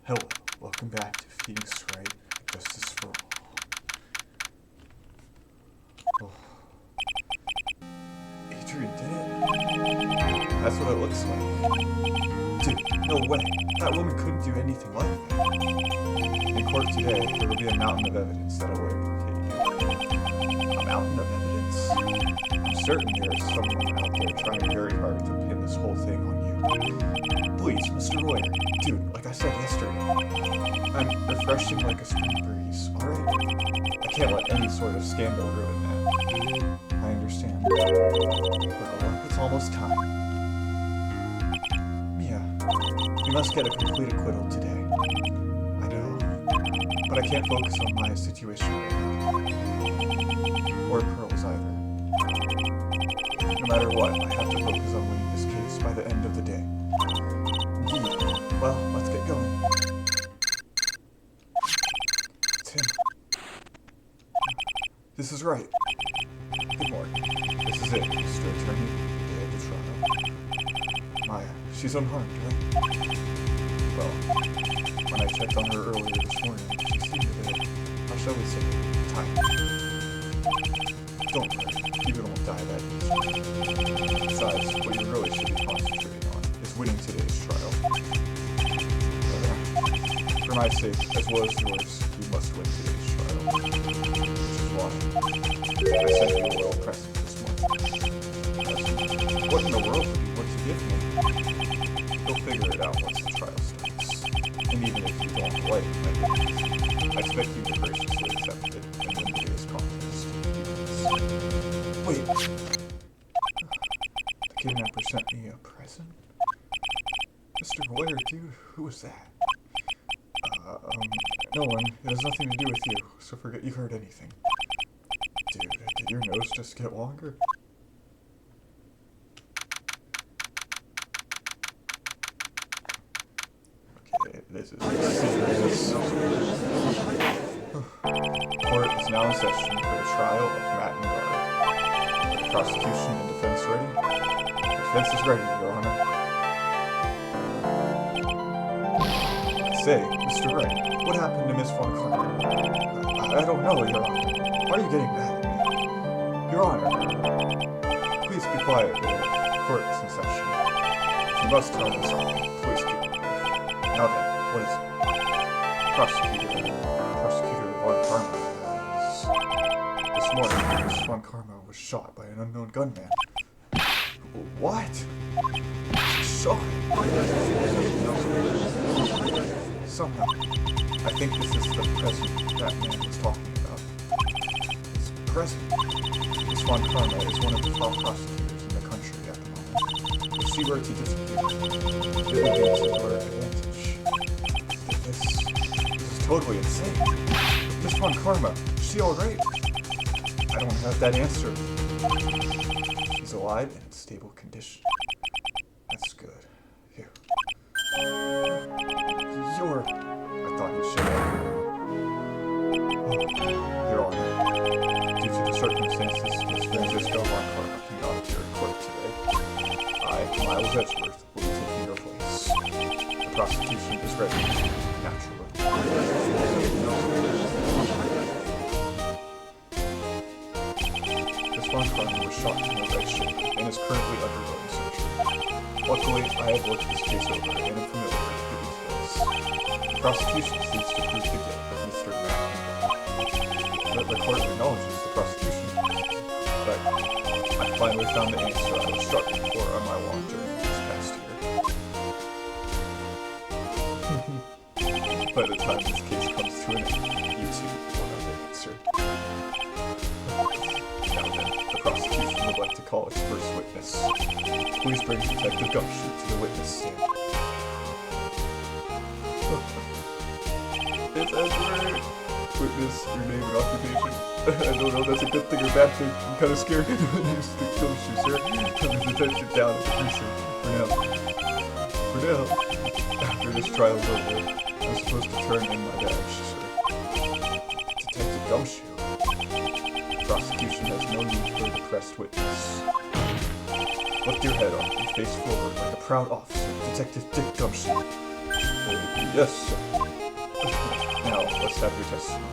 Hello, welcome back to Phoenix Wright, Justice for All. Oh. Adrian did it? That's what it looks like. Dude, no way. That woman couldn't do anything like that. In court today, there will be a mountain of evidence that will implicate you. A mountain of evidence? I'm certain there is someone out there trying very hard to pin this whole thing on you. Please, Mr. Lawyer. Dude, like I said yesterday, I'm refreshing like a spring breeze, alright? I can't let any sort of scandal ruin that. I understand. Well, it's almost time. Mia, you must get a complete acquittal today. I know, but I can't focus on my situation right now. Or Pearl's either. No matter what, I have to focus on winning this case by the end of the day. Indeed. Well, let's get going. Tim. This is Wright. Good morning. This is it, Mr. Attorney. The day of the trial. Maya, she's unharmed, right? Well, when I checked on her earlier this morning, she seemed a bit, how shall we say, tired. Don't worry, people don't die that easily. Besides, what you really should be concentrating on is winning today's trial. For my sake, as well as yours, you must win today's trial. Which is why I sent you a royal present this morning. What in the world would you want to give me? You'll figure it out once the trial starts. And even if you don't like my gift, I expect you to graciously accept it and win today's contest. Wait. The kidnapper sent me a present? Mr. Lawyer, dude, who was that? No one. It has nothing to do with you, so forget you heard anything. Dude, did your nose just get longer? Okay, this is serious. Court is now in session for the trial of Matt and Gar. Are the prosecution and defense ready? The defense is ready, Your Honor. Say, Mr. Wright, what happened to Miss Von Carter? I don't know, Your Honor. Why are you getting mad at me? Your Honor, please be quiet, court is in session. If you must tell me something, please keep it brief. Now then, what is it? Prosecutor Von Karma. This morning, Miss Von Karma was shot by an unknown gunman. What? Shot? Somehow, I think this is the present that man was talking about. This present? Miss Von Karma is one of the top prosecutors in the country at the moment. If she were to disappear, it would be to her advantage. This is totally insane. Miss Von Karma, is she alright? I don't have that answer. She's alive and in stable condition. That's good. Phew. I thought you should have. Oh, Your Honor. Due to the circumstances, Miss Francisco Von Karma cannot appear in court today. I, Miles Edgeworth, will be taking your place. The prosecution is ready. Naturally. Miss Von Karma was shot in the right shoulder and is currently undergoing surgery. Luckily, I have looked this case over and am familiar with the details. The prosecution seeks to prove the guilt of Mr. Matt. The court acknowledges the prosecution, but I finally found the answer I was struggling for on my long journey this past year. By the time this case comes to an end, you two will have the answer. Now then, the prosecution would like to call its first witness. Please bring Detective Gumshoe to the witness stand. It's Edward! Witness, your name and occupation. I don't know, that's a good thing or bad thing. I'm kind of scared. My name's the Gumshoe, sir. I'm the detective down at the precinct. For now. After this trial's over, I'm supposed to turn in my badge, sir. Detective Gumshoe? The prosecution has no need for a depressed witness. Lift your head up and face forward like a proud officer, Detective Dick Gumshoe. Yes, sir. have your testimony.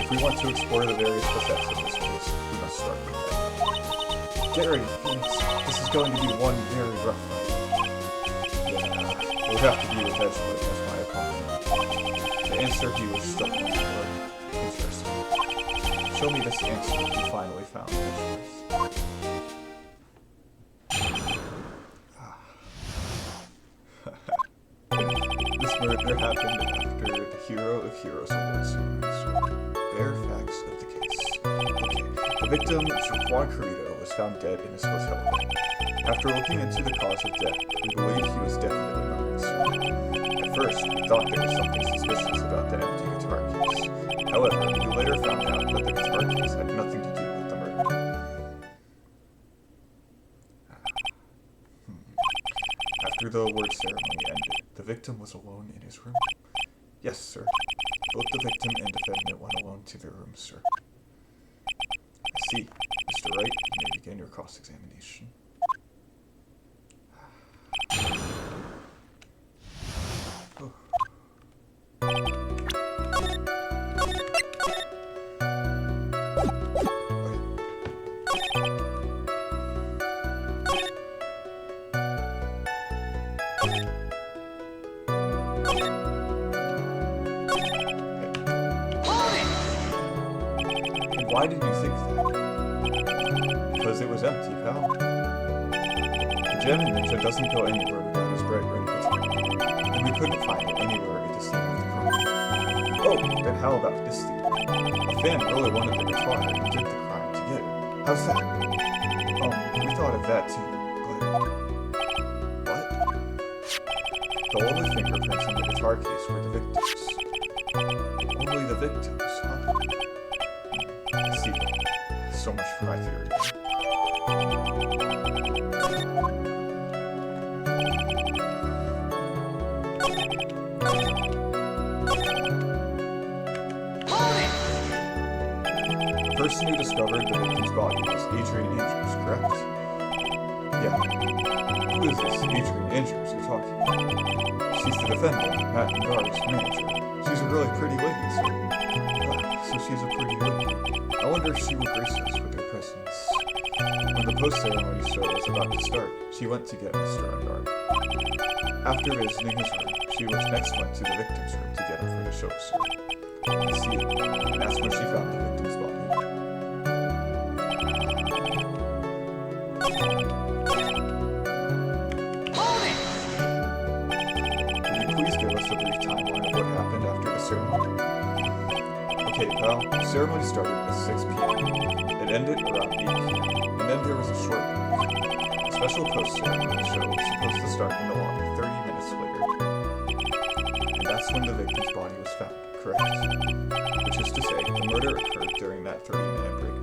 If we want to explore the various facets of this case, we must start with that. Get ready, Phoenix. This is going to be one very rough fight. Yeah, it would have to be with Edgewood as my opponent. The answer he was struggling for. Interesting. Show me this answer you finally found, Edgewood. This murder happened after the Hero of Heroes Award series. Bare facts of the case. Okay. The victim, Juan Carrito, was found dead in his hotel room. After looking into the cause of death, we believe he was definitely murdered. At first, we thought there was something suspicious about the empty guitar case. However, we later found out that the guitar case had nothing to do with the murder. After the award ceremony ended, the victim was alone in his room? Yes, sir. Both the victim and defendant went alone to their rooms, sir. I see. Mr. Wright, you may begin your cross-examination. Why did you think that? Because it was empty, pal. The jamming ninja doesn't go anywhere without his bright red guitar, and we couldn't find it anywhere at the scene of the crime. Oh, then how about this thing? A fan really wanted the guitar and did the crime to get it. How's that? We thought of that too, but... What? The only fingerprints in the guitar case were the victims. Only the victims, huh? I see. So much for my theory. The person who discovered the victim's body was Adrian Andrews, correct? Yeah. Who is this Adrian Andrews you're talking about? She's the defendant, Matt and Gar's manager. She's a really pretty lady, sir. So she's a pretty lady. I wonder if she will grace us with her presence. When the post-ceremony show was about to start, she went to get Mr. Ungard. After visiting his room, she next went to the victim's room to get him for the show, sir. I see. And that's when she found the victim's body. Will you please give us a brief timeline of what happened after the ceremony? Okay, pal, the ceremony started at 6 p.m. It ended around 8 p.m. And then there was a short break. A special post-ceremony show was supposed to start in the lobby 30 minutes later. And that's when the victim's body was found, correct? Which is to say, the murder occurred during that 30-minute break.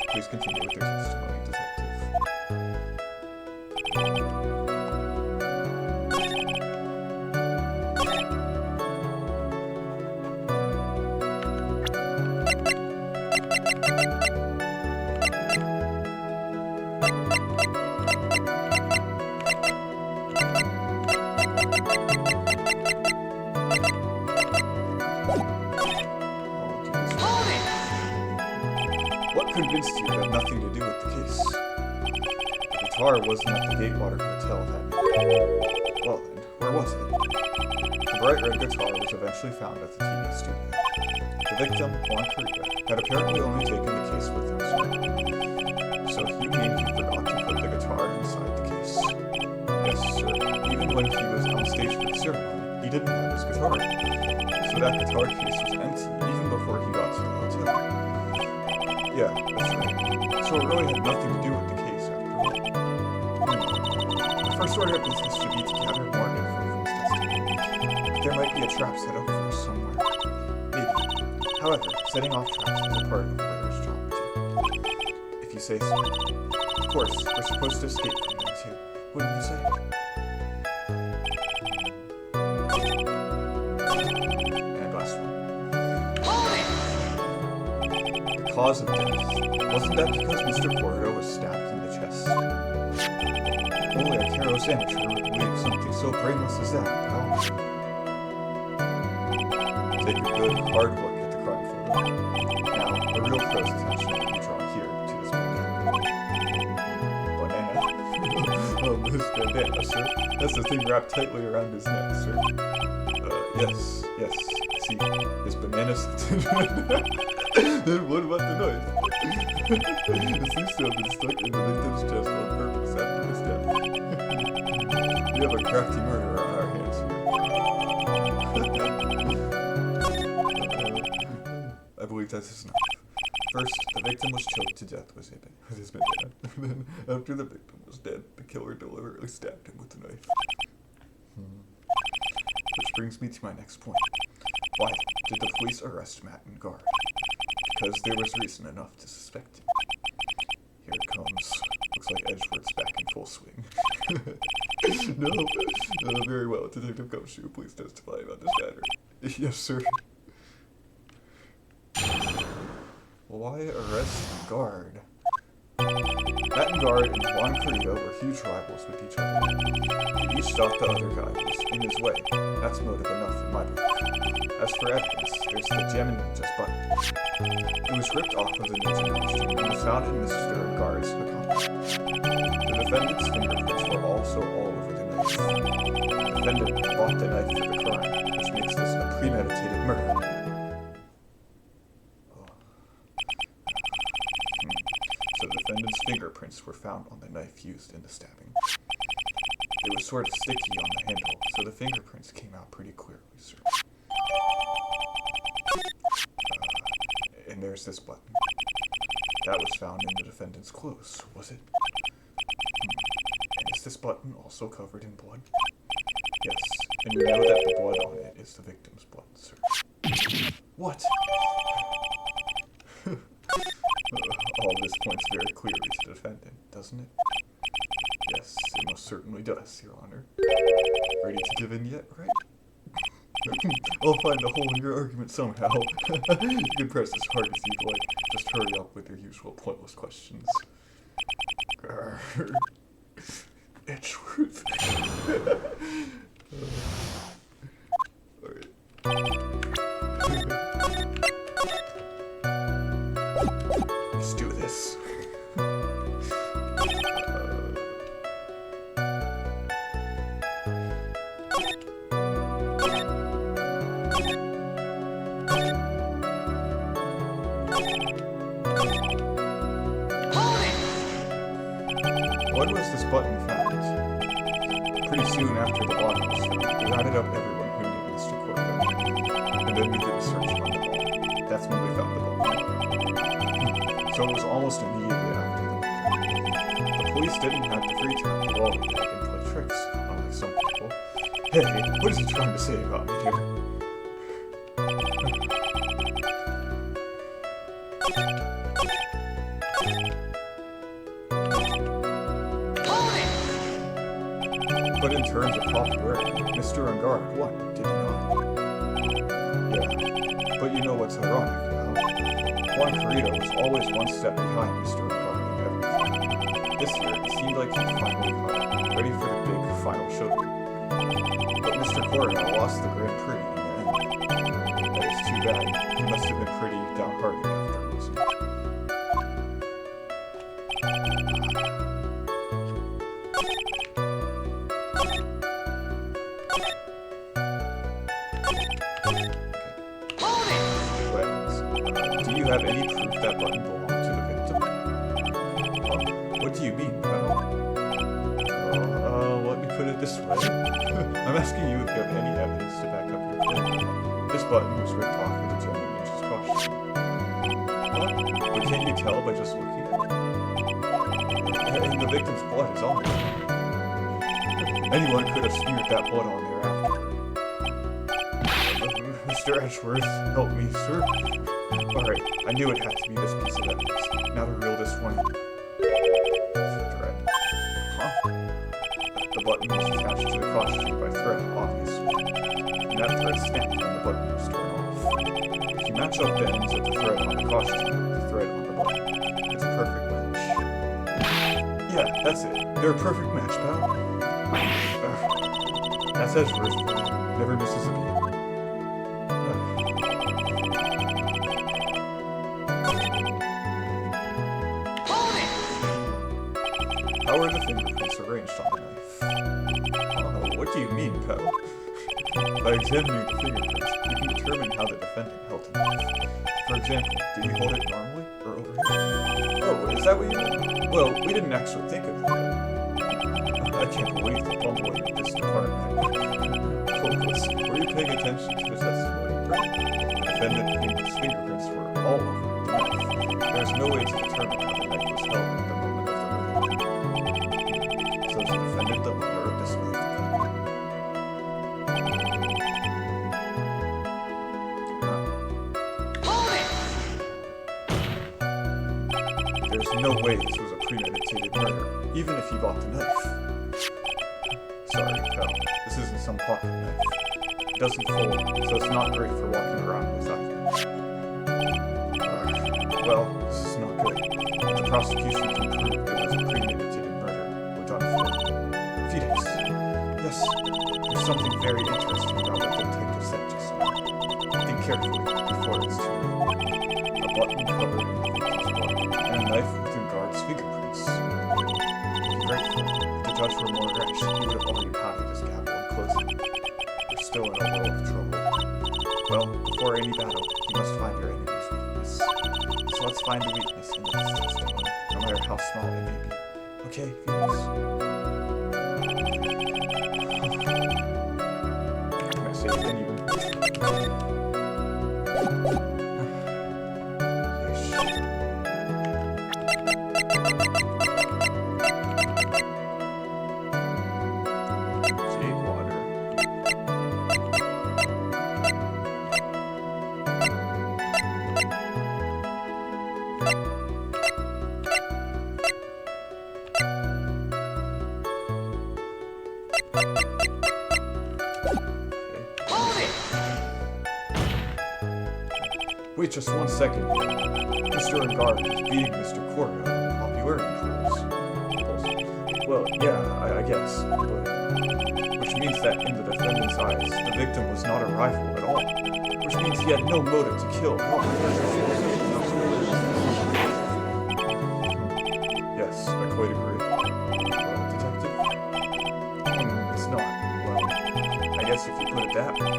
Please continue with your testimony, detective. What convinced you it had nothing to do with the case? The guitar wasn't at the Gatewater Hotel that night. Well then, where was it? The bright red guitar was eventually found at the TV studio. The victim, Juan Carrito, had apparently only taken the case with him, sir. So you mean he forgot to put the guitar inside the case? Yes, sir. Even when he was on stage for the ceremony, he didn't have his guitar. So that guitar case was empty even before he got to the hotel. Yeah, that's right. So it really had nothing to do with the case after all. The first order of business should be to gather more info from his testimony. But there might be a trap set up for us somewhere. Maybe. However, setting off traps is a part of the lawyer's job too. If you say so. Of course, we're supposed to escape from them too. Wouldn't you say? And last one. The cause of death. Wasn't that because Mr. Porto was stabbed in the chest? Only a careless amateur would believe something so brainless as that, pal. Take a good, hard look at the crime photo. Now, a real crow's attention will be drawn here to this banana. Oh, this bandana, sir. That's the thing wrapped tightly around his neck, sir. Yes. See, his bananas. Then what about the knife? It seems to have been stuck in the victim's chest on purpose after his death. We have a crafty murderer on our hands here. I believe that is enough. First, the victim was choked to death with his bandana. Then, after the victim was dead, the killer deliberately stabbed him with the knife. Which brings me to my next point. Why did the police arrest Matt and Guard? Because there was reason enough to suspect him. Here it comes. Looks like Edgeworth's back in full swing. No. Very well, Detective Gumshoe. Please testify about this matter. Yes, sir. Why arrest Guard? Matt and Guard and Juan Carrillo were huge rivals with each other. They each thought the other guy was in his way. That's motive enough in my book. As for evidence, there's the gem and ninja's button. It was ripped off of the ninja costume and was found in Mr. Guard's accomplice. The defendant's fingerprints were also all over the knife. The defendant bought the knife for the crime, which makes this a premeditated murder. So the defendant's fingerprints were found on the knife used in the stabbing. It was sort of sticky on the handle, so the fingerprints came out pretty clearly, sir. And there's this button. That was found in the defendant's clothes, was it? And is this button also covered in blood? Yes, and we know that the blood on it is the victim's blood, sir. What? All this points very clearly to the defendant, doesn't it? Yes, it most certainly does, Your Honor. Ready to give in yet, right? I'll find a hole in your argument somehow. You can press as hard as you'd like. Just hurry up with your usual pointless questions. Edgeworth. Alright. Let's do this. When was this button found? Pretty soon after the body was found, we rounded up everyone who knew Mr. Corcoran, and then we did a search on the wall. That's when we found the button. So it was almost immediately after the murder. The police didn't have the free time to wall back and play tricks, unlike some people. Hey, what is he trying to say about me here? But in terms of popularity, Mr. Ungard won, did he not? Yeah, but you know what's ironic now? Juan Carrillo was always one step behind Mr. Ungard in everything. This year, it seemed like he'd finally caught up, ready for the big final showdown. But Mr. Corcoran lost the Grand Prix in the end. That is too bad. He must have been pretty downhearted after losing. Do you have any proof that button belonged to the victim? What do you mean, pal? Let me put it this way. I'm asking you if you have any evidence to back up your claim. This button was ripped off with a gem and ninja's costume. What? But can't you tell by just looking at it? And the victim's blood is on it. Anyone could have smeared that blood on there after. Mr. Edgeworth, help me, sir. Alright, I knew it had to be this piece of evidence. Now to reel this one thread. Huh? The button was attached to the costume by thread, obviously. And that thread snapped when the button was torn off. If you match up the ends of the thread on the costume with the thread on the button, it's a perfect match. Yeah, that's it. They're a perfect match, pal. That's Edgeworth. Never misses a beat. How are the fingerprints arranged on the knife? Oh, what do you mean, pal? By examining the fingerprints, you can determine how the defendant held the knife. For example, did he hold it normally or over here? Oh, is that what you mean? Well, we didn't actually think of that. I can't believe the bumbling of this department. Focus. Were you paying attention to the testimony, Brett? The defendant's fingerprints were all over the knife. There is no way to determine how the knife was held at the moment of the murder. So is the defendant the owner of this knife? There's no way this was a premeditated murder, even if he bought the knife. Sorry, pal. This isn't some pocket knife. It doesn't fold, so it's not great for walking around with either. Well, this is not good. If the prosecution can prove it was a premeditated murder, we're done for. Felix. Yes, there's something very interesting about what the detective said just now. Think carefully before it's too late. A button covered in the victim's blood, and a knife with the guard's fingerprints. Be grateful. If the judge were more rash, he would have already padded his gavel and closed it. We're still in a world of trouble. Well, before any battle, you must find your enemy's weakness. So let's find the weakness in this testimony, no matter how small it may be. Okay, Felix? I'm gonna say it again, even. Wait just 1 second. Mr. Engard is beating Mr. Cora in popularity polls. Well, yeah, I guess, but... Which means that in the defendant's eyes, the victim was not a rival at all. Which means he had no motive to kill. Yes, I quite agree. Well, detective? It's not. Well, I guess if you put it that way,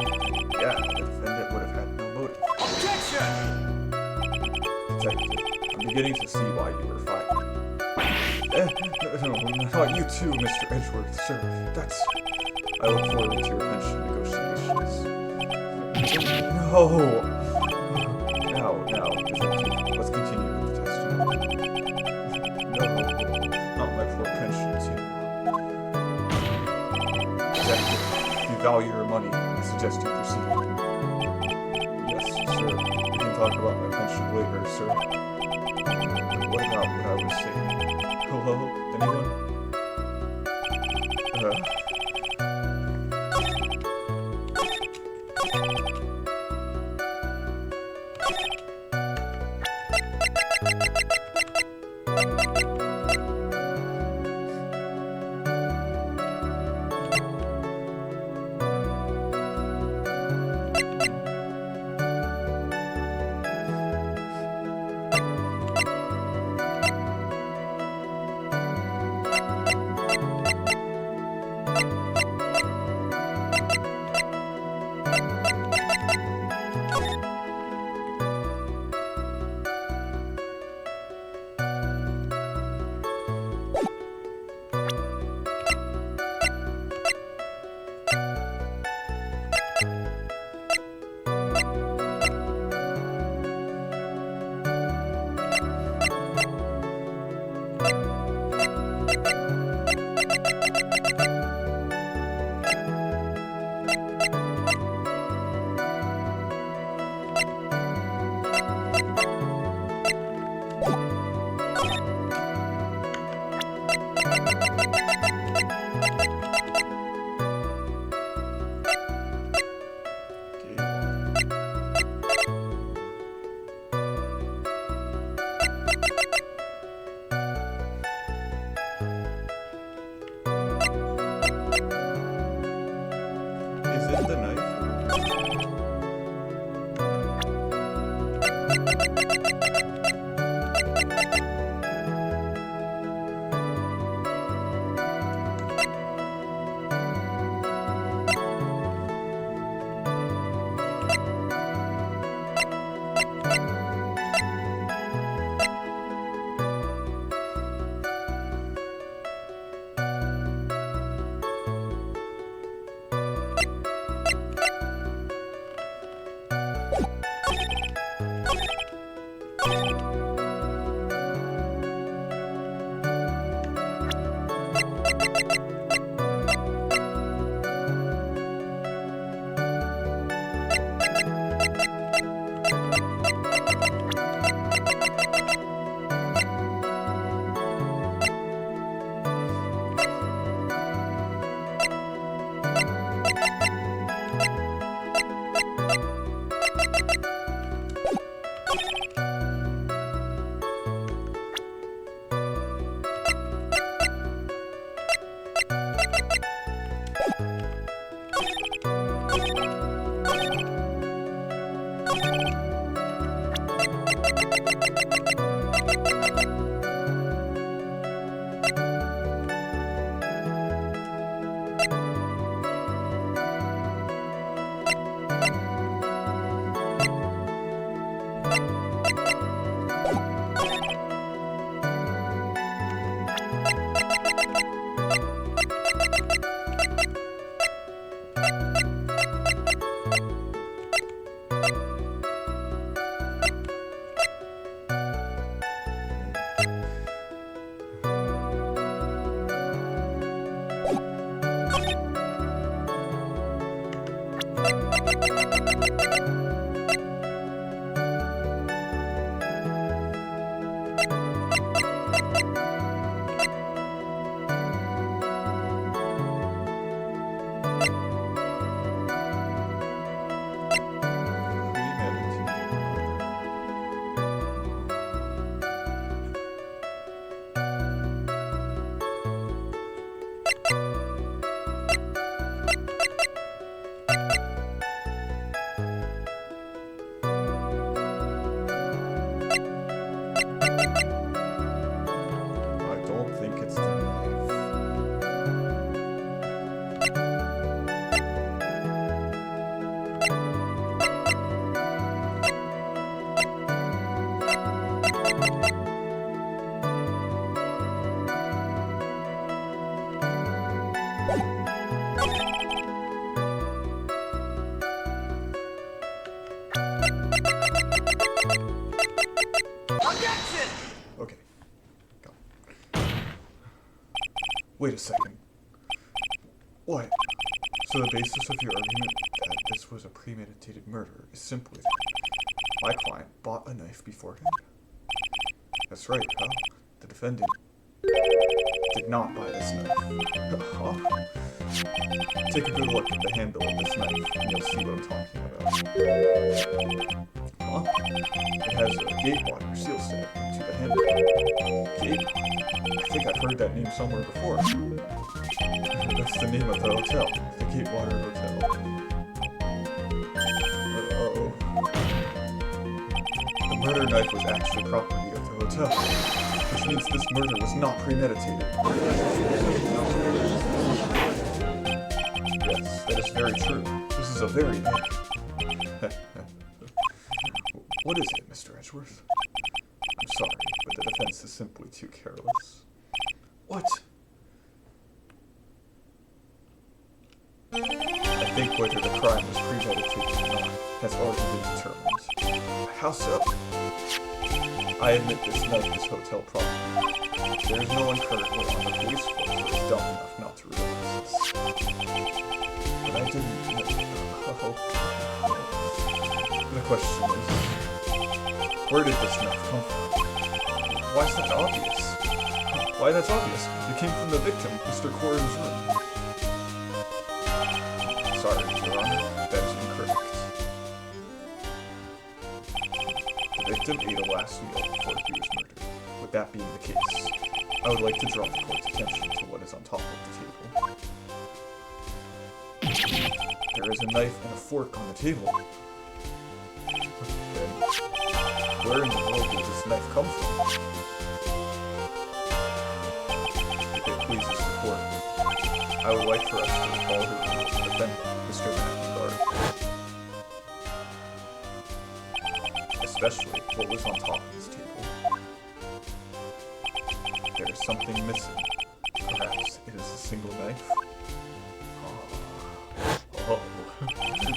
yeah, the defendant would have had no motive. Objection! Detective, I'm beginning to see why you were fired. No, not you too, Mr. Edgeworth, sir. That's... I look forward to your pension negotiations. No! Now, detective, let's continue with the testimony. No, not my poor pension, too. Detective, if you value your money, I suggest you proceed. Sir, we can talk about my pension later, sir. What about what I was saying? Hello? Anyone? Okay. Go. Wait a second. What? So the basis of your argument that this was a premeditated murder is simply that my client bought a knife beforehand? That's right, pal. The defendant did not buy this knife. Huh? Take a good look at the handle of this knife and you'll see what I'm talking about. Huh? It has a Gatewater seal set to the handle. Gate? I think I've heard that name somewhere before. That's the name of the hotel. The Gatewater Hotel. Uh-oh. The murder knife was actually property of the hotel, which means this murder was not premeditated. Yes, that is very true. This is a very knife. What is it, Mr. Edgeworth? I'm sorry, but the defense is simply too careless. What? I think whether the crime was premeditated or not has already been determined. How so? I admit this knife is hotel property. There is no one currently on the police force that is dumb enough not to realize this. But I didn't know. The question is, where did this knife come from? Why is that obvious? Why, that's obvious. It came from the victim, Mr. Corin's room. Sorry, Your Honor, that is incorrect. The victim ate a last meal before he was murdered. With that being the case, I would like to draw the court's attention to what is on top of the table. There is a knife and a fork on the table. Then, where in the world did this knife come from? If it pleases the court, I would like for us to recall who was the defendant, Mr. Matthew. Especially what was on top of this table. There is something missing. Perhaps it is a single knife? Oh.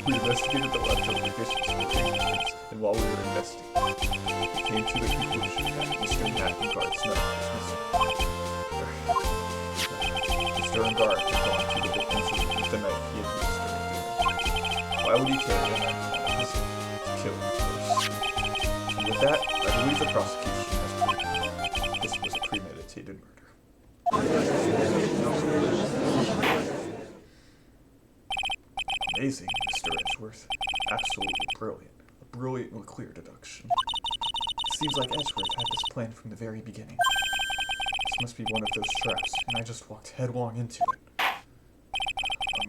We investigated the leftover dishes for fingerprints, and while we were investigating, we came to the conclusion that Mr. Matthew's knife was missing. Mr. Engard had gone to the victim's room with the knife he had used during dinner. Why would he carry a knife out of his room? To kill, of course. And with that, I believe the prosecution has proven this was a premeditated murder. Amazing, Mr. Edgeworth. Absolutely brilliant. A brilliant and clear deduction. It seems like Edgeworth had this plan from the very beginning. This must be one of those traps, and I just walked headlong into it. A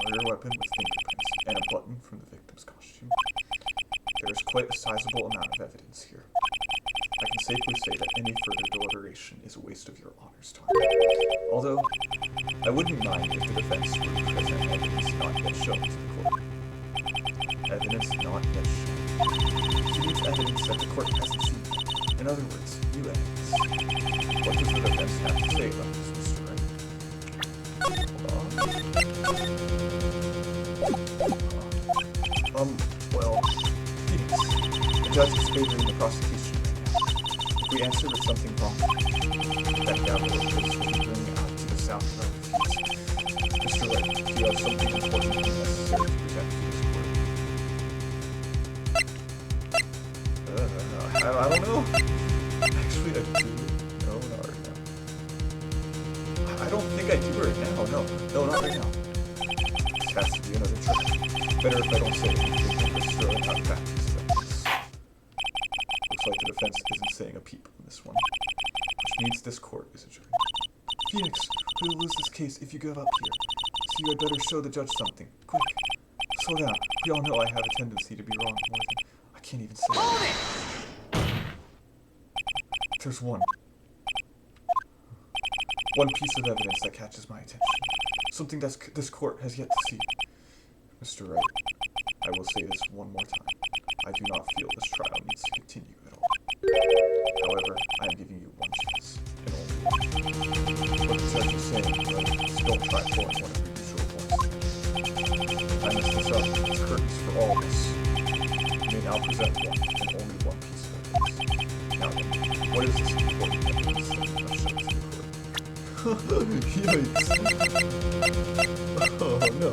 murder weapon with fingerprints, and a button from the victim's costume. There is quite a sizable amount of evidence here. I can safely say that any further deliberation is a waste of your Honor's time. Although, I wouldn't mind if the defense were to present evidence not yet shown to the court. Evidence not yet shown. She needs evidence that the court hasn't seen. In other words, new evidence. What does the defense have to say about this, Mr. Wright? Well, Phoenix, the judge is favoring the prosecution right now. If we answer with something wrong, that Gatewater Hotel will be bringing out to the south of our refuse. Mr. Wright, do you have something important and necessary to present to this court? I don't know. Actually, I do. No, not right now. I don't think I do right now. No, not right now. This has to be another trick. Better if I don't say anything and just throw out facts. Looks like the defense isn't saying a peep on this one, which means this court is adjourned. Phoenix, we'll lose this case if you give up here, so you had better show the judge something. Quick, slow down. We all know I have a tendency to be wrong more than I can't even say. Hold it! There's one piece of evidence that catches my attention. Something that this court has yet to see. Mr. Wright, I will say this one more time. I do not feel this trial needs to continue at all. However, I am giving you one chance, and only one. What the judge is saying, right, is don't try pulling one of your usual points. I messed this up. It's curtains for all of us. You may now present one, and only one piece of evidence. Now then, what is this important evidence that you must show to the court? Yikes. Oh no.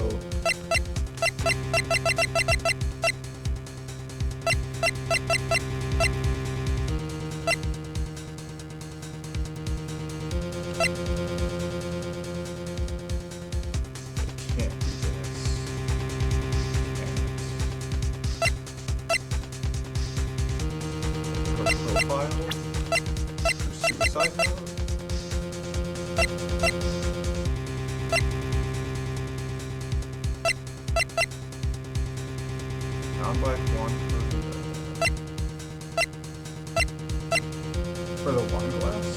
Suicide note? Found by one for the wine glass.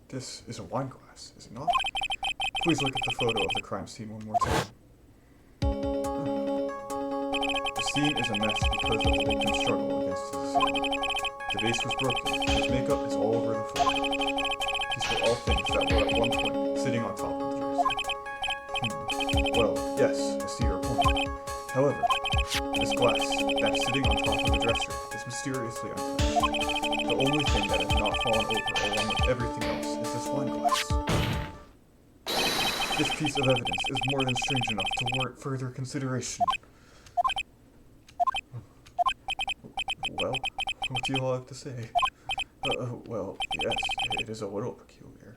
This is a wine glass, is it not? Please look at the photo of the crime scene one more time. The scene is a mess because of the victim's struggle against his assailant. The vase was broken, his makeup is all over the floor. These were all things that were at one point sitting on top of the dresser. Well, yes, I see your point. However, this glass that's sitting on top of the dresser is mysteriously untouched. The only thing that has not fallen over along with everything else is this wine glass. This piece of evidence is more than strange enough to warrant further consideration. Well, what do you all have to say? Well, yes, it is a little peculiar.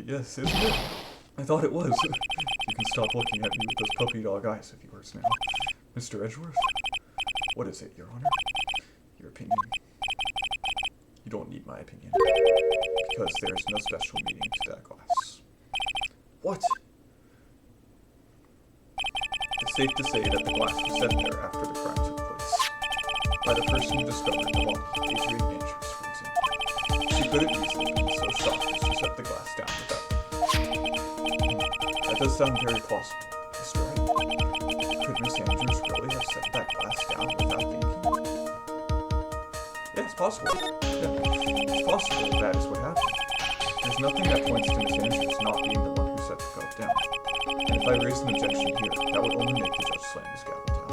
Yes, isn't it? I thought it was. You can stop looking at me with those puppy dog eyes of yours now. Mr. Edgeworth? What is it, Your Honor? Your opinion? You don't need my opinion, because there is no special meaning to that glass. What? It's safe to say that the glass was set there after the crime took place. By the person who discovered the body, Adrian Andrews, for example. She couldn't easily be so shocked that she set the glass down without. That does sound very plausible, Mr. Wright. Could Miss Andrews really have set that glass down without thinking? Yeah, it's possible. Yeah, it's possible that is what happened. There's nothing that points to Miss Andrews not being the one who set the cup down. And if I raised an objection here, that would only make the judge slam his gavel down.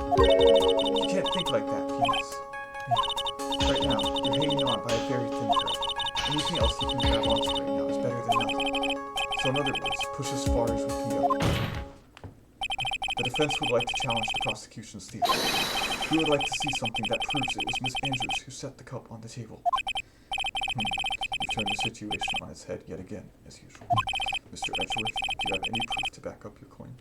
You can't think like that, Phoenix. Yeah. Right now, you're hanging on by a very thin thread. Anything else you can grab onto right now is better than nothing. So in other words, push as far as we can go. The defense would like to challenge the prosecution's theory. We would like to see something that proves it was Miss Andrews who set the cup on the table. You've turned the situation on its head yet again, as usual. Mr. Edgeworth, do you have any proof to back up your claim?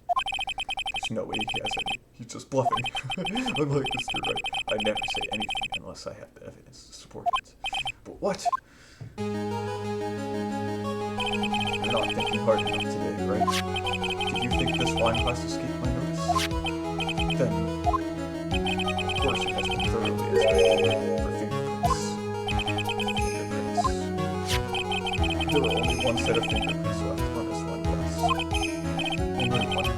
There's no way he has any. He's just bluffing. Unlike Mr. Wright, I never say anything unless I have the evidence to support it. But what? You're not thinking hard enough today, right? Did you think this wine glass escaped my notice? Then, of course it has been thoroughly inspected for fingerprints. There were only one set of fingerprints left on this wine glass. Only one.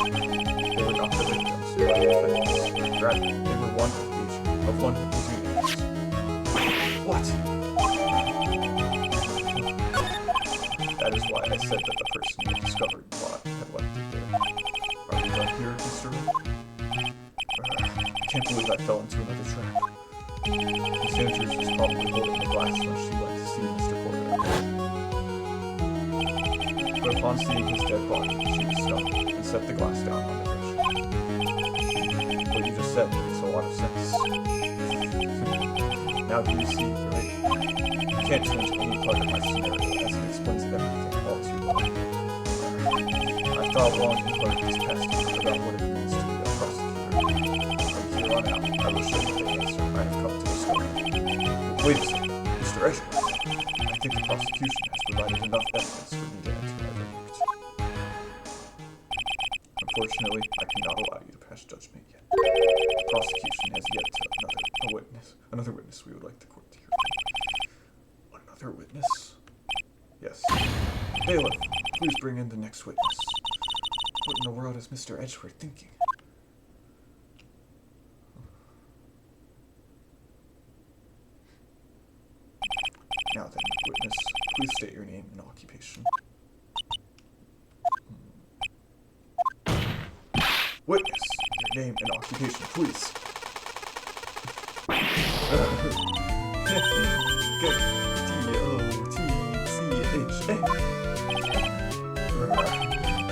They were not the victims who were offenders. Rather, they were one of one enthusiast. What? That is why I said that the person who discovered the plot had left it there. Are we done here, Mr. Wright? I can't believe I fell into another trap. Miss Andrews was probably holding the glass when she went to see Mr. Porter. But upon seeing his dead body, she was stunned and set the glass down on the threshold. What you just said makes a lot of sense. Now do you see, right? You can't change any part of my scenario as it explains everything all too well. I've thought long and hard this past year about what it means to be a prosecutor. From here on out, I will show you the answer I have come to discover. Wait a second, Mr. Edgeworth. I think the prosecution has provided enough evidence for me to enter my verdict. Unfortunately, I cannot allow you to pass judgment yet. The prosecution has yet to another witness we would like the court to hear. Another witness? Yes. Bailiff, please bring in the next witness. What in the world is Mr. Edgeworth thinking? Now then, witness, please state your name and occupation. Witness, your name and occupation, please. G-O-T-C-H-A.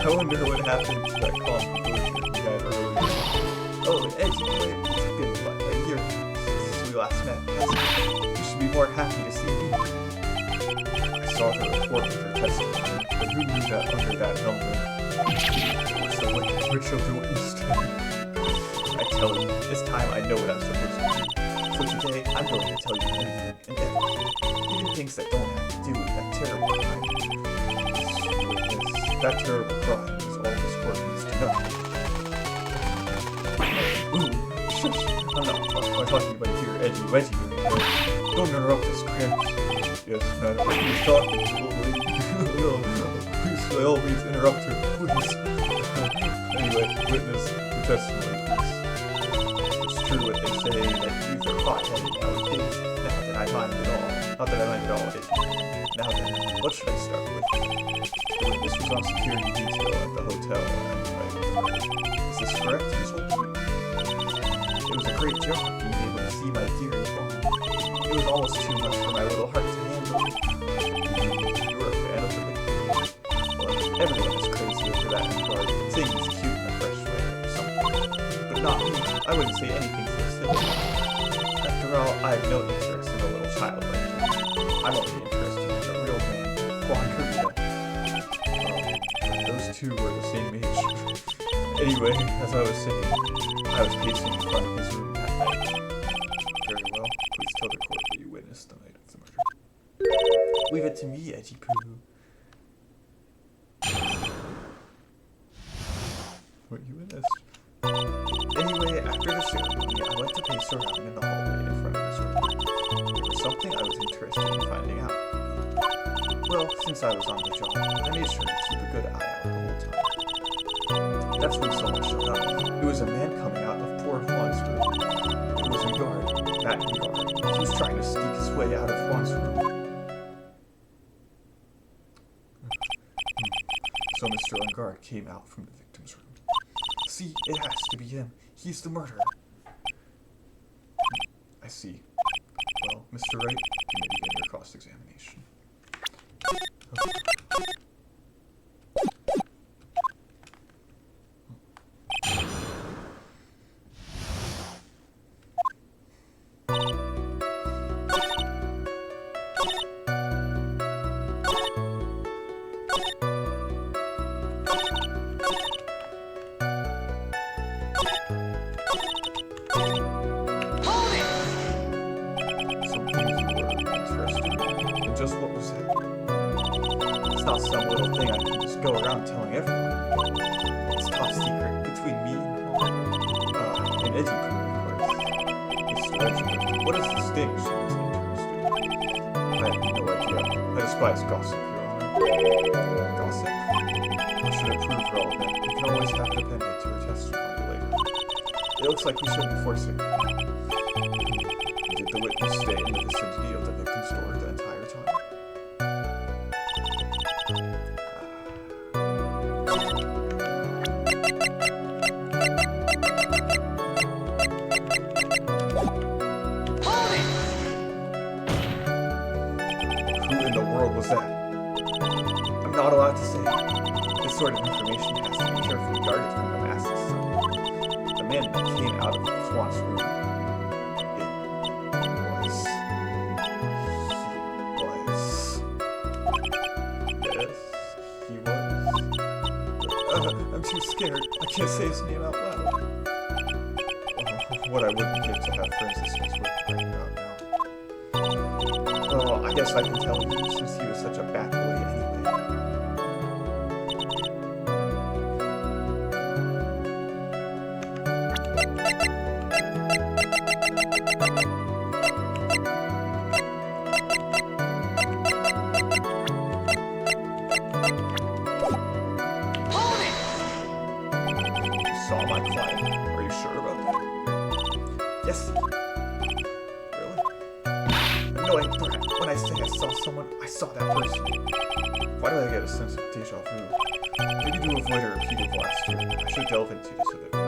I wonder what happened to that calm composure we had earlier. Oh, Edgy, it's been like a year since we last met. You should be more happy to see me. I saw her report with her testimony, but who knew that under that helmet was the which of the witness stand? I tell you, this time I know what I'm supposed to do. So today, I'm going to tell you anything and everything, even things that don't have to do with that terrible crime. That terrible crime is all this court needs to know. Ooh, shush! I'm not talking about your edgy wedgy. Don't interrupt this cramp. Yes, madam, he's talking to the lady. No, please, by all means, interrupt her, please. Anyway, witness, your testimony, please. It's true what they say, that youth are hot-headed nowadays. Now that I mind it all. Not that I mind it all, Now then, what should I start with? The witness was on security detail at the hotel on the night of the murder. Is this correct, Miss Holden? It was a great job being able to see my dear farm. It was almost too much for my little heart to handle. You were a fan of the victim? Well, everyone is crazy over that regard, saying he's cute in a fresh way or something. But not me. I wouldn't say anything so silly. After all, I have no interest in a little child like you. I'm only interested in a real man, Juan Carita. Those two were the same age. Anyway, as I was saying, I was pacing in front of his room that night. Very well, please tell the court what you witnessed the night of the murder. Leave it to me, Edgy Poo. What you witnessed? Anyway, after the ceremony, I went to pace around in the hallway in front of his room. There was something I was interested in finding out. Well, since I was on the job, I made sure to keep a good eye out the whole time. That's when someone showed up. It was a man coming out of poor Juan's room. It was Matt Engard. He was trying to sneak his way out of Juan's room. So Mr. Engard came out from the victim's room. See, it has to be him. He's the murderer. I see. Well, Mr. Wright, you may begin your cross-examination. Just what was happening. It's not some little thing I can just go around telling everyone. It's top secret between me and Edgy Poo, of course. Mr. Edgeworth, what is the sting? She was interested. I have no idea. I despise gossip, Your Honor. Gossip? Or should it prove relevant? We can always have it appended to her testimony later. It looks like we should be forcing her. Did the witness stay in the vicinity of the victim's door the entire time? Who in the world was that? I'm not allowed to say. This sort of information has to be carefully guarded from the masses. The man that came out of Swan's room. I'm too scared. I can't say his name out loud. What I wouldn't give to have friends this was worth finding out now. Well, I guess I can tell you since he was such a bad boy anyway. Saw my client. Are you sure about that? Yes. Really? No, when I say I saw someone, I saw that person. Why do I get a sense of deja vu? Maybe to avoid a repeat of last year. I should delve into this a bit more.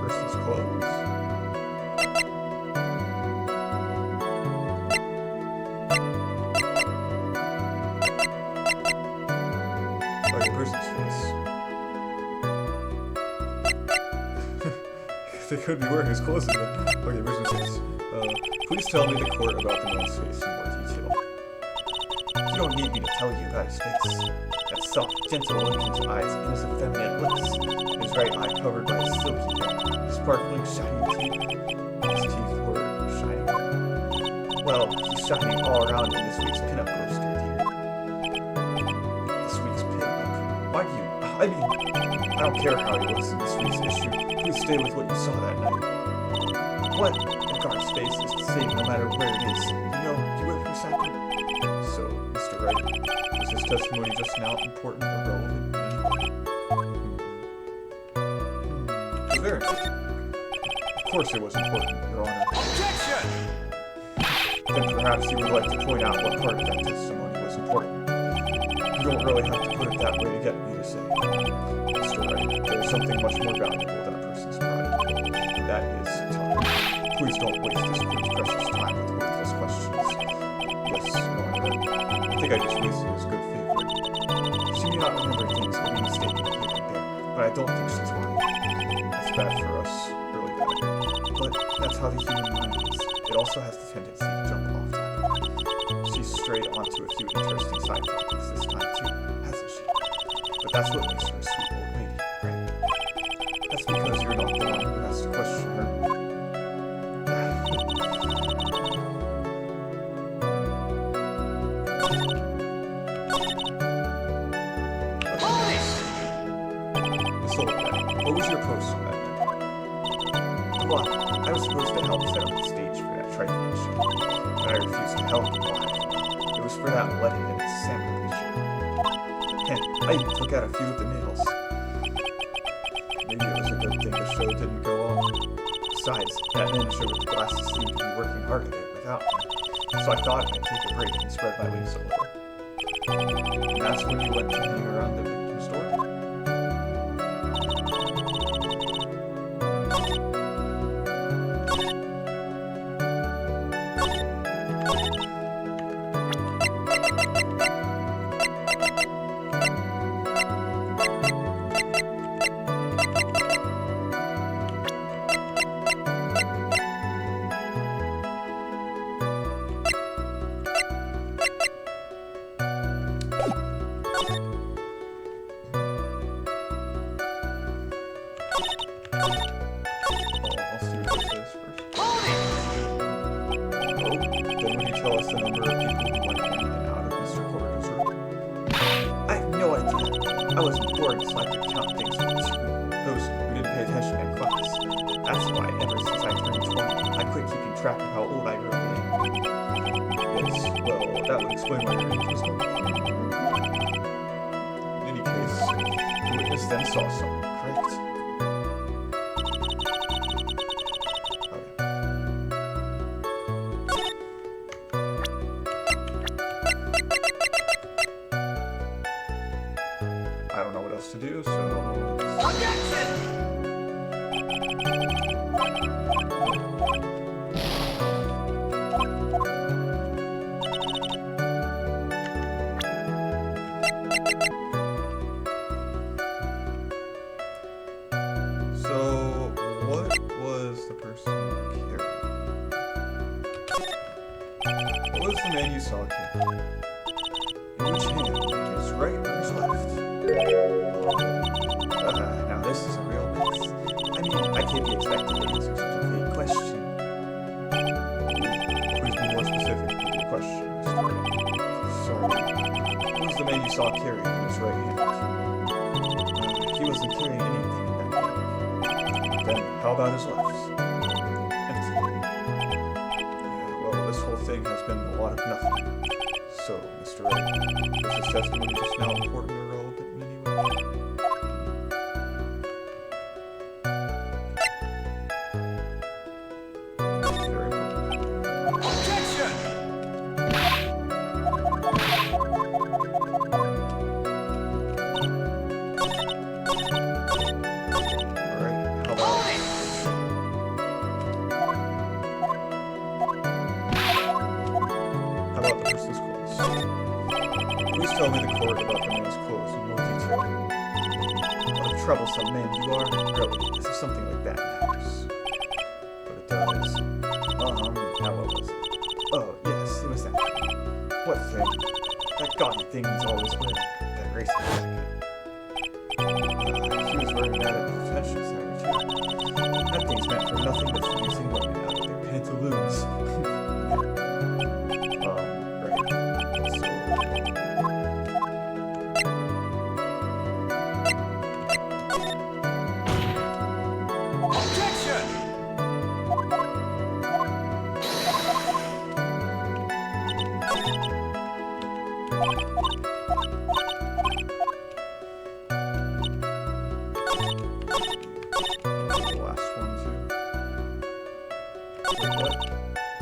Person's clothes. Like a person's face. They could be wearing his clothes again. Okay, person's face. Please tell me the court about the man's face in more detail. You don't need me to tell you about his face. That soft, gentle look into eyes and his effeminate lips. His right eye covered by his silky hair. Sparkling, shining teeth. His teeth were shining. Well, he's shining all around in this week's pinup poster, dear. This week's pinup? Why do you... I mean, I don't care how he looks in this week's issue. Please stay with what you saw that night. What? The guard's face is the same no matter where it is. You know, you were for a second. So, Mr. Wright, was his testimony just now important or relevant? It was very important. Of course it was important, Your Honor. Objection! Then perhaps you would like to point out what part of that testimony was important. You don't really have to put it that way to get me to say. Mr. Wright, there is something much more valuable than a person's pride. And that is time. Please don't waste this court's precious time with worthless questions. Yes, Your Honor, I think I just wasted his good favor. She may not remember things that we mistaken here and there, but I don't think she's lying. That's bad for us, really bad. But that's how the human mind is. It also has the tendency to jump off topic. She's strayed onto a few interesting side topics this time too, hasn't she? But that's what makes her a sweet old lady, right? That's because you're not the one who has to question her. This old man, what was your post on that night? What? I was supposed to help set up the stage for that trifling show, but I refused to help. It was for that leaded sandwich show. And I even took out a few of the nails. Maybe it was a good thing the show didn't go on. Besides, that manager with the glasses seemed to be working hard at it without me. So I thought I'd take a break and spread my wings a little. And that's when you went to hang around the victim's door? I was bored important so I could count things for those who didn't pay attention in class. That's why ever since I turned 20, I quit keeping track of how old I really am. Yes, well, that would explain why your age was not. In any case, the witness then saw someone, correct? I don't know what else to do, so... Objection! So, what was the person carrying? What was the man you saw carrying? In which hand? His right or his left? Now this is a real mess. I mean, I can't be expected to answer such a vague question. Please be more specific with your question, Mr. Wright. Sorry. Who was the man you saw carrying in his right hand? He wasn't carrying anything in that hand. Then, how about his left? Empty. Well, this whole thing has been a lot of nothing. So, Mr. Wright, was his testimony just now important or relevant in any way? Very important. Objection! Alright, how about... How about the person's clothes? Please tell me the court about the man's clothes in more detail. What a troublesome man you are. Really, as if something like that matters. But it does. Now what was it? Oh, yes, it was that thing. What thing? That gaudy thing he's always wearing. That racing jacket. He was wearing that at the detention center, too. That thing's meant for nothing but seducing women out of their pantaloons.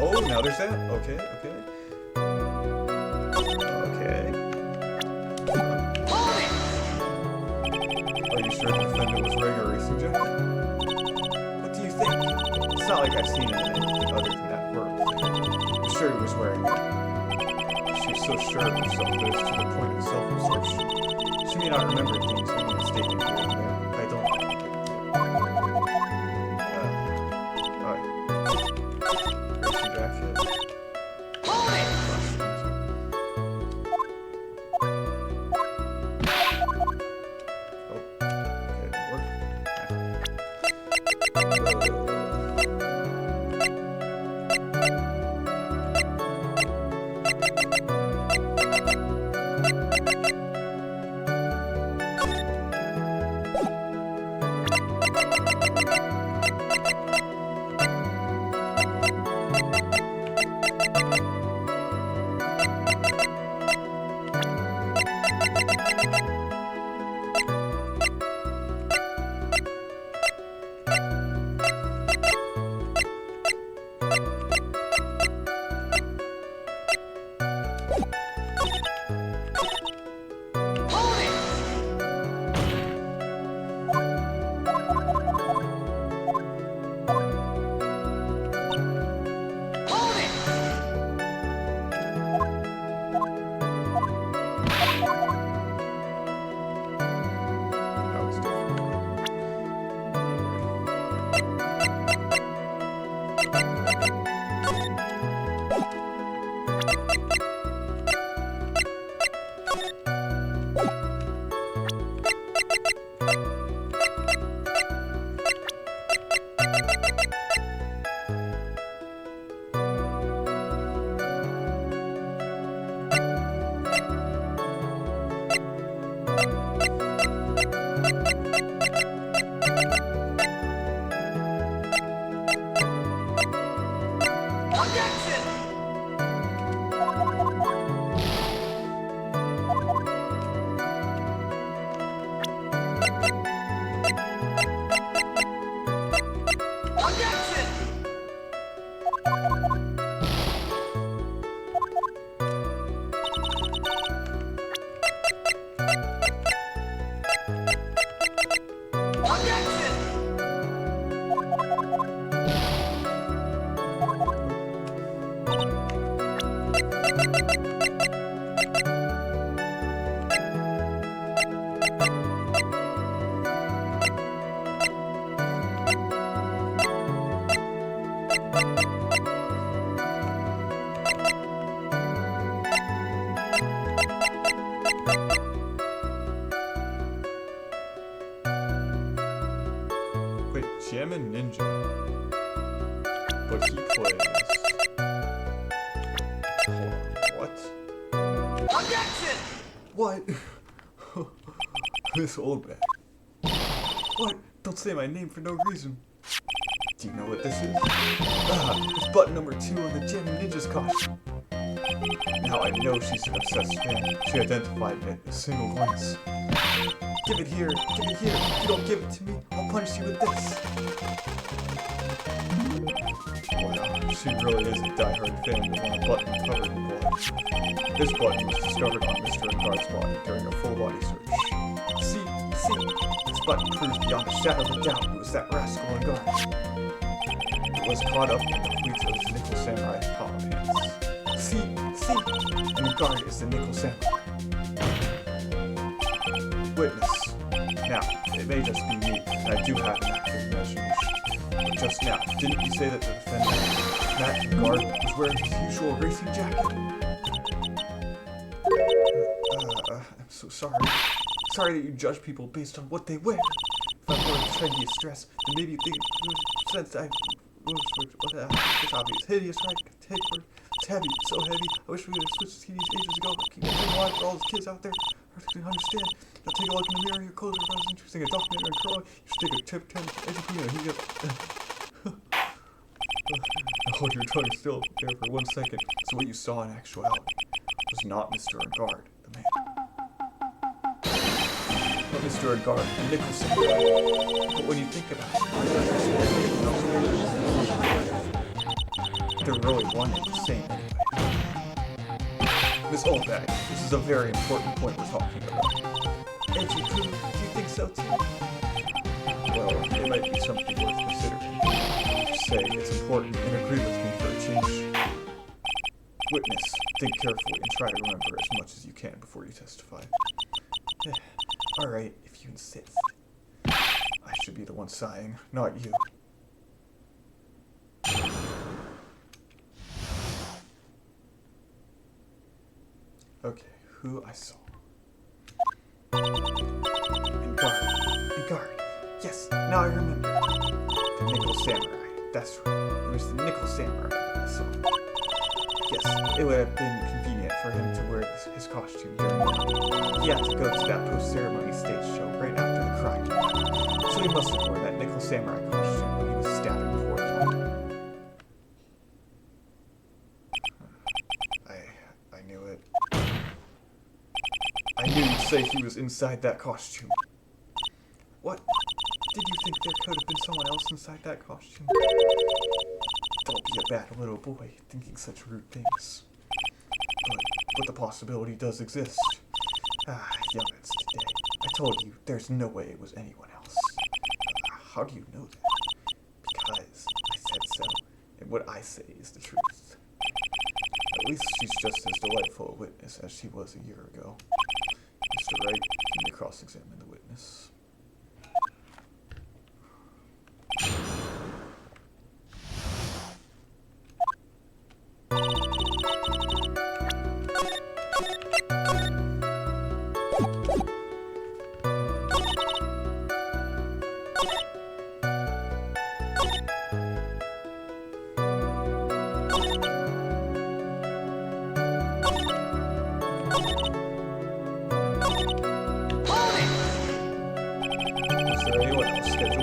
Oh, now there's that. Okay. Are you sure the defendant was wearing a racing jacket? What do you think? It's not like I've seen him in anything other than that verb thing. I'm sure he was wearing it. She's so sure of herself that it's to the point of self-absorption. She may not remember things when mistaken here and there. I don't think it. Alright. Racing jacket. Wait, Jammin' Ninja. But he plays... What? Objection! What? This old man. What? Don't say my name for no reason. Do you know what this is? It's button number 2 on the Jammin' Ninja's costume. Now I know she's an obsessed fan. She identified it at a single glance. Give it here, give it here. If you don't give it to me, I'll punish you with this. Wow, she really is a diehard fan of one button covered in blood. This button was discovered on Mr. Engard's body during a full body search. See, this button proves beyond a shadow of a doubt it was that rascal Engard. It was caught up in the fleets of his nickel samurai palm hands. See, Engard is the nickel samurai. Witness. Now, it may just be me, and I do have an active imagination. But just now, didn't you say that the defendant, Matt Engard, was wearing his usual racing jacket? I'm so sorry. Sorry that you judge people based on what they wear. If I wore the trendiest dress, then maybe you think it was since I was this obvious hideous, right? Take for it's heavy, so heavy. I wish we would have switched TVs ages ago, but keep it alive for all those kids out there. I can understand. Now take a look in the mirror, your clothes are about as interesting a documentary on curling. You should take a trip to educate and he gets hold your tongue still there for 1 second. So what you saw in actuality was not Mr. Engard, the man. But Mr. Engard, the nickel samurai. But when you think about it, they're really one and the same anyway. Miss Oldbag, this is a very important point we're talking about. And do you think so too? Well, it might be something worth considering. Say it's important and agree with me for a change. Witness, think carefully and try to remember as much as you can before you testify. Alright, if you insist. I should be the one sighing, not you. Okay, who I saw. Engard. Yes, now I remember. The nickel samurai. That's right. It was the nickel samurai that I saw. Yes, it would have been convenient for him to wear his costume during the night. He had to go to that post-ceremony stage show right after the crime. So he must have worn that nickel samurai costume when he was stabbing poor John. I knew it. I knew you'd say he was inside that costume. What? Did you think there could have been someone else inside that costume? Don't be a bad little boy thinking such rude things. But the possibility does exist. Youngins today. I told you, there's no way it was anyone else. How do you know that? Because I said so, and what I say is the truth. At least she's just as delightful a witness as she was a year ago. Mr. Wright, you may cross-examine the witness.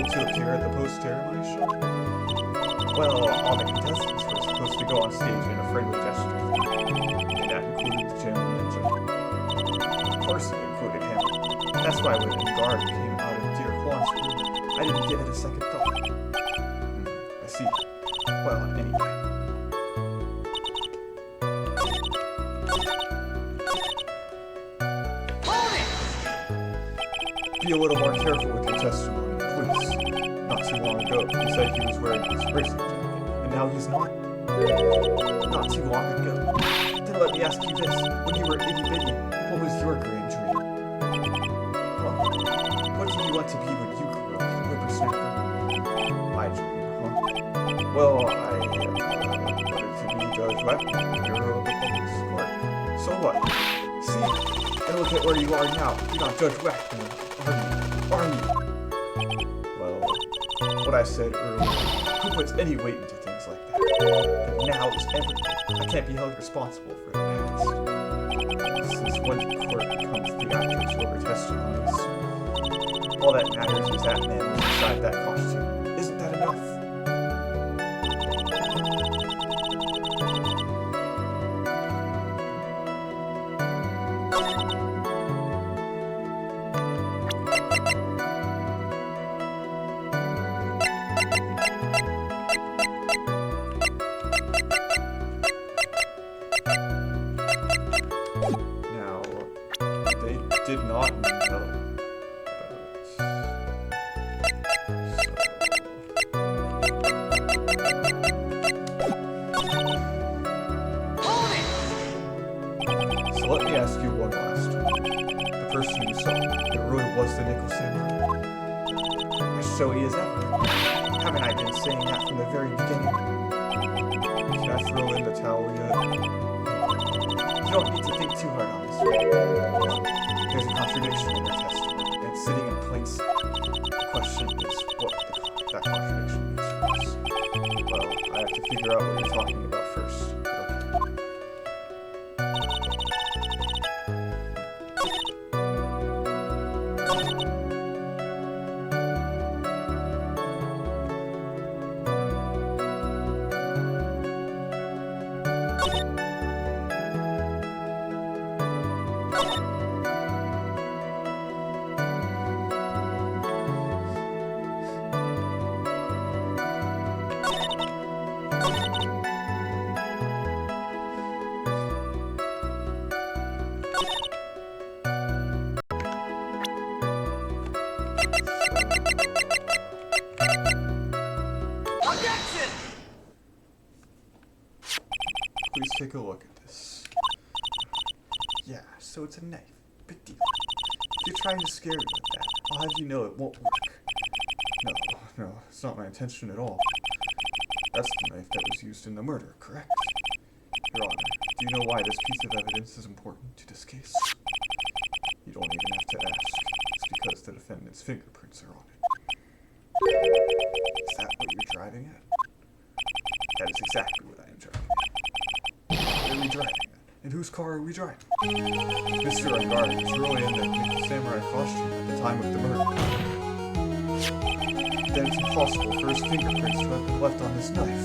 To appear at the post-ceremony show? Well, all the contestants were supposed to go on stage in a friendly gesture, and that included the Jammin' Ninja. Of course it included him. That's why when Engard came out of Dear Juan's room, I didn't give it a second thought. I see. Well, anyway. Hold it! Be a little more careful with your testimony, please. Not too long ago, you said he was wearing his racing jacket, and now he's not? Not too long ago. Then let me ask you this. When you were itty-bitty, what was your grand dream? Well, what did you want to be when you grew up, whippersnapper? My dream, huh? Well, I wanted to be Judge Wright, hero of the public court. So what? See? And look at where you are now. You're not Judge Whack, are you? Well, what I said earlier, who puts any weight into things like that? But now is everything. I can't be held responsible for the past. Since when did court becomes the actors over testimonies? All that matters is that man was inside that costume. Isn't that enough? Now, they did not know about it. Hold it! So let me ask you one last one. The person you saw, it really was the Nickel Samurai? As showy as ever. Haven't I been saying that from the very beginning? Can I throw in the towel yet? You don't need to think too hard on this. There's a contradiction in their testimony, and it's sitting in plain sight. The question is what that contradiction means for us. Well, I have to figure out what you're talking about first. Okay. Objection! Please take a look at this. Yeah, so it's a knife. Big deal. If you're trying to scare me with that, I'll have you know it won't work. No, it's not my intention at all. That's the knife that was used in the murder, correct? Your Honor, do you know why this piece of evidence is important to this case? You don't even have to ask. It's because the defendant's fingerprints are on it. Is that what you're driving at? That is exactly what I am driving at. What are we driving at? In whose car are we driving? If Mr. Ungari was really in the Nickel Samurai costume at the time of the murder, then it's impossible for his fingerprints to have been left on this knife.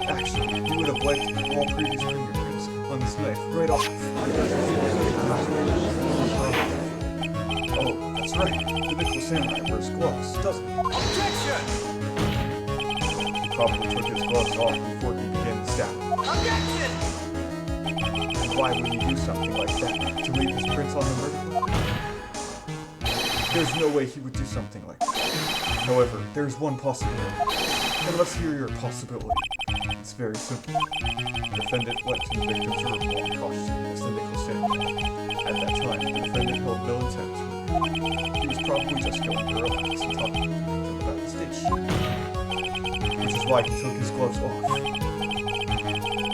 Actually, he would have wiped all previous fingerprints on this knife right off. Oh, that's right. The Nickel Samurai wears gloves, doesn't he? Objection! He probably took his gloves off before he began the stabbing. Objection! And why would he do something like that? To leave his prints on the murder book? There's no way he would do something like that. However, there's one possibility. And let's hear your possibility. It's very simple. The defendant went to the victim's room while costume as the Nickel Samurai. At that time, the defendant held no intent to murder. He was probably just going to relax and talk to the victim about the station. Which is why he took his gloves off. But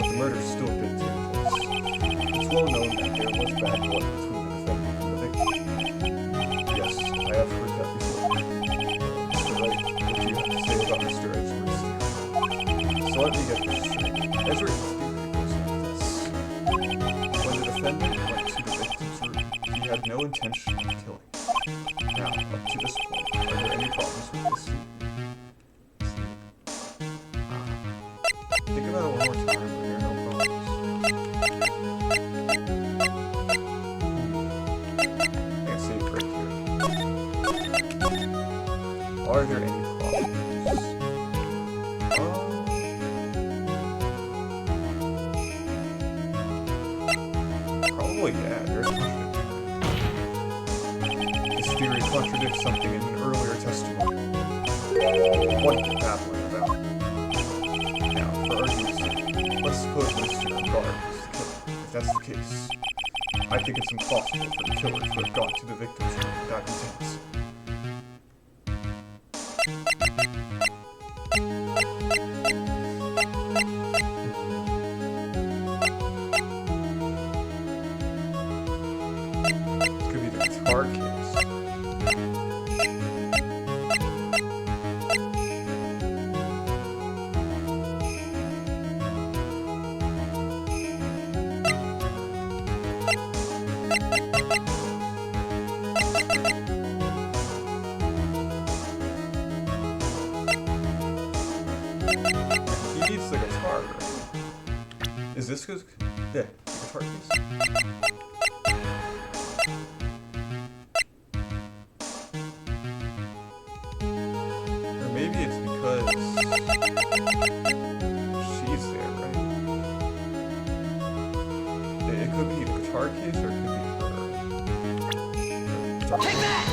the murder still did take place. It's well known that there was bad blood between the defendant and the victim. Yes, I have heard that before. Mr. Wright, what do you have to say about Mr. Edgeworth's theory? So let me get this straight. Edgeworth's theory goes like this. When the defendant went to the victim's room, he had no intention of killing. Now, up to this point, are there any problems with this theory? Think about it one more time, but there are no problems. I can see it right here. Are there any problems? Well, yeah, there's contradiction. This theory contradicts something in an earlier testimony. What are you babbling about? Now, for argument's sake, let's suppose Mr. Guard was the killer. If that's the case, I think it's impossible for the killer to have gone to the victim's room without intent. Is this good? Yeah, guitar case. Or maybe it's because she's there, right? It could be the guitar case or it could be her. Take that!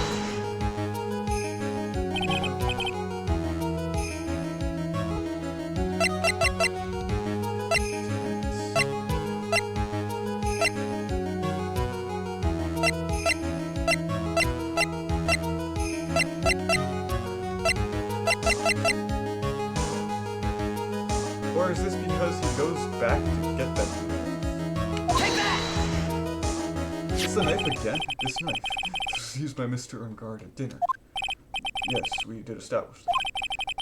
Or is this because he goes back to get that knife? Take that! It's the knife again? This knife. This was used by Mr. Ungard at dinner. Yes, we did establish that.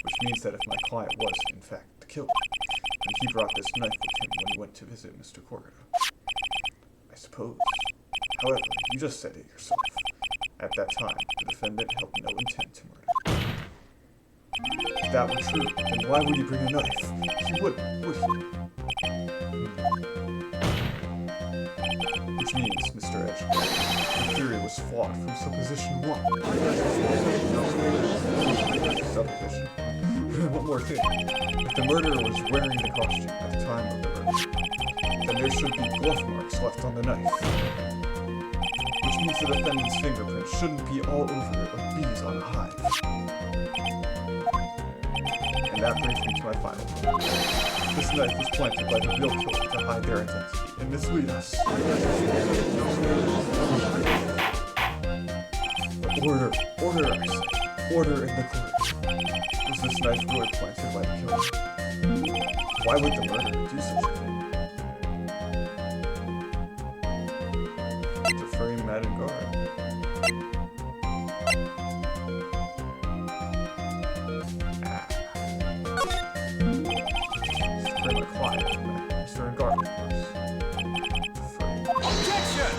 Which means that if my client was, in fact, the killer, then he brought this knife with him when he went to visit Mr. Corrigan. I suppose. However, you just said it yourself. At that time, the defendant held no intent to murder. If that were true, then why would he bring a knife? He wouldn't, would he? Which means, Mr. Edgeworth, the theory was flawed from supposition 1. Supposition. One more thing. If the murderer was wearing the costume at the time of the murder, then there should be glove marks left on the knife. Which means the defendant's fingerprints shouldn't be all over it like bees on a hive. And that brings me to my final point. This knife was planted by the real killer to hide their identity and mislead us. Order, I say. Order in the court. Was this knife really planted by the killer? Why would the murderer do such a thing? To frame Madden Guard. Frame a client, Mr. Ungard, of course. Objection!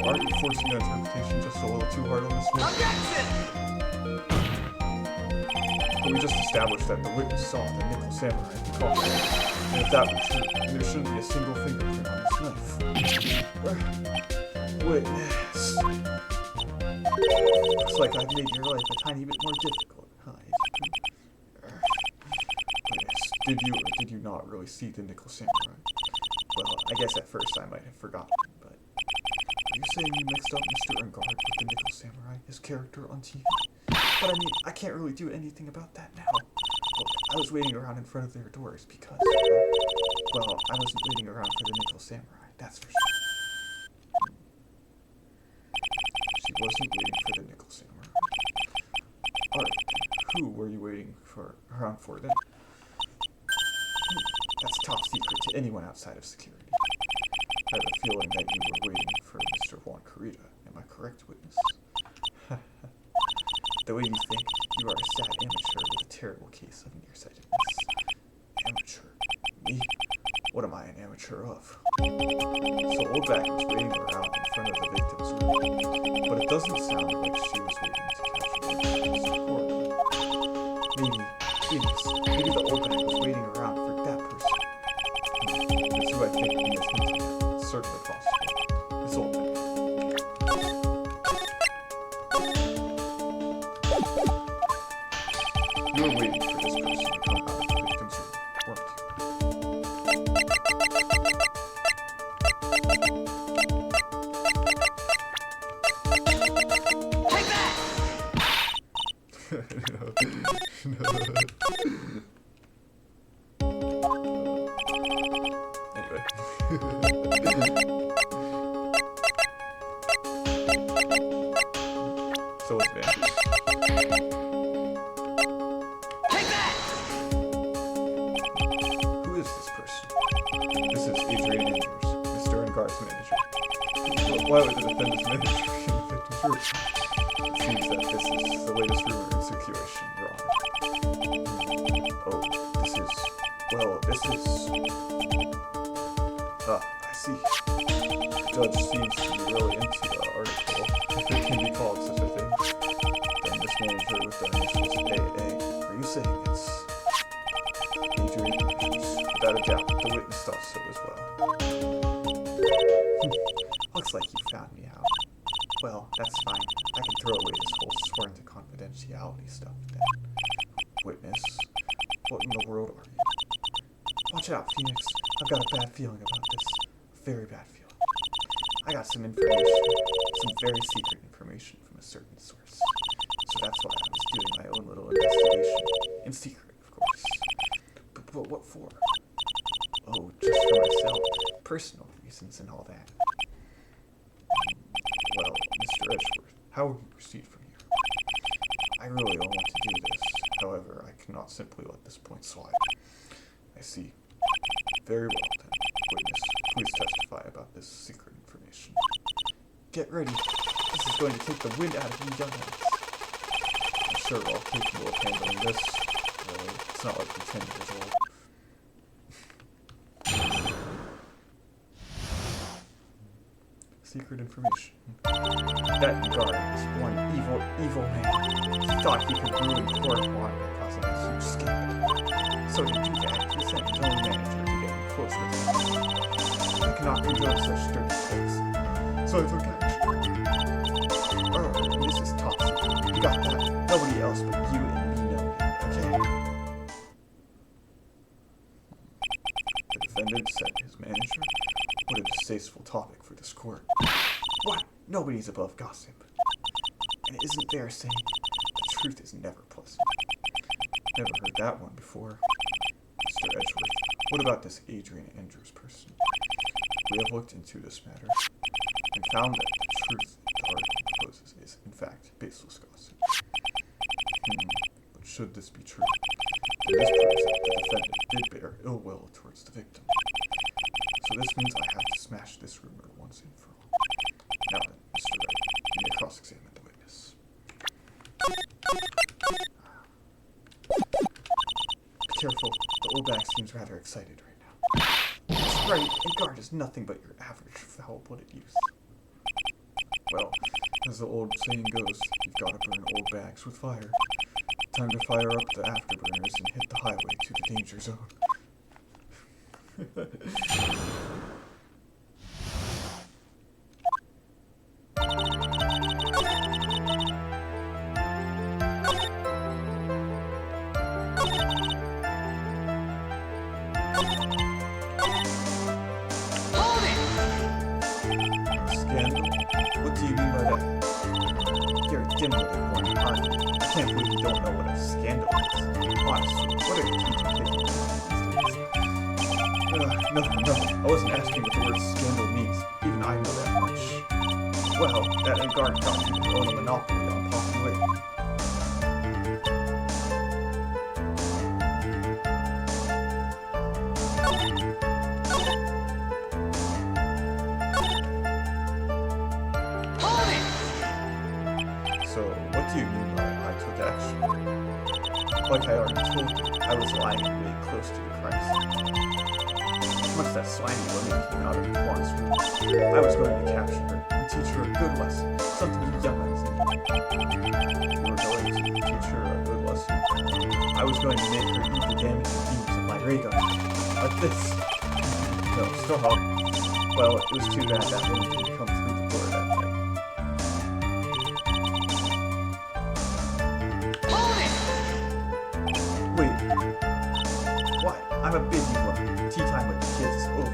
Aren't you forcing the interpretation just a little too hard on this one? Objection! But we just established that the witness saw the nickel samurai in the coffin. And if that were true, then there shouldn't be a single fingerprint on this knife. Witness. Looks like I've made your life a tiny bit more difficult, huh? Witness, did you or did you not really see the nickel samurai? Well, I guess at first I might have forgotten, but are you saying you mixed up Mr. Ungard with the nickel samurai, his character on TV? But I mean, I can't really do anything about that now. Look, I was waiting around in front of their doors because, well, I wasn't waiting around for the nickel samurai, that's for sure. She wasn't waiting for the nickel samurai. Alright, who were you waiting around for then? That's top secret to anyone outside of security. I have a feeling that you were waiting for Mr. Juan Carita. Am I correct, witness? The way you think, you are a sad amateur with a terrible case of nearsightedness. Amateur? Me? What am I an amateur of? So Oldback was waiting around in front of the victim's room, but it doesn't sound like she was waiting to catch Mr. Corrigan. Maybe the Oldback was waiting around for that person. That's who I think he is hinting at. It's certainly possible. It's Oldback. You were waiting for this person to come out of the victim's room, weren't you? Anyway. So what's Van? Take that! Who is this person? This is Adrian Andrews, Mr. Engar's manager. Well, why would the defendant's manager be in the victim's room? It seems that this is the latest rumor in situation, Your Honor. Oh, this is... Ah, I see. The judge seems to be really into the article, if it can be called such a thing. Then this manager with the initials AA. Are you saying it's Adrian Andrews? Without a doubt, the witness thought so as well. Looks like you found me out. Well, that's fine. I can throw away this whole sworn to confidentiality stuff then. Witness? What in the world are you? Watch out, Phoenix. I've got a bad feeling about this. Very bad feeling. I got some information. Some very secret information from a certain source. So that's why I was doing my own little investigation. In secret, of course. But what for? Oh, just for myself. Personal reasons and all that. Well, Mr. Edgeworth, how will we proceed from here? I really don't want to do this. However, I cannot simply let this point slide. I see. Very well, then. Witness, please testify about this secret information. Get ready. This is going to take the wind out of you youngins. I'm sure we're all capable of handling this. It's not like we're 10 years old. Secret information. That guard is one evil man. He thought he could ruin Cornwall by causing a huge scandal. So to do that, he sent his own manager to get close with him. I cannot condone such dirty tricks. So I took action. Oh, this is top secret. You got that? Nobody else but you and me know it, okay? The defendant said his manager. What a distasteful topic for this court. What? Nobody's above gossip. And isn't there a saying, the truth is never pleasant? Never heard that one before. Mr. Edgeworth, what about this Adrian Andrews person? We have looked into this matter and found that the truth the article proposes is, in fact, baseless gossip. But should this be true, then this proves that the defendant did bear ill will towards the victim. So this means I have to smash this rumor once and for all. Now then, Mr. Wright, you may cross-examine the witness. Be careful, the old bag seems rather excited right now. That's right, and guard is nothing but your average foul-blooded youth. Well, as the old saying goes, you've got to burn old bags with fire. Time to fire up the afterburners and hit the highway to the danger zone. Hold it! Scandal? What do you mean by that? You're a dim-witted one, aren't you? I can't believe you don't know what a scandal is. Honestly, what are you teaching kids these days? No, I wasn't asking what the word scandal means. Even I know that much. Well, that guard thought you could own a monopoly on popularity. Hold it! So, what do you mean by I took action? Like I already told you, I was lying really close to the crime scene. Once that slimy woman came out of Juan's room, I was going to capture her and teach her a good lesson, something you youngins need. You were going to teach her a good lesson? I was going to make her eat the damaging beams of my ray gun. Like this. No, stop. Well, it was too bad that woman didn't come through the door that night. Hold it! Wait. What? I'm a busy one. Tea time with the kids is over.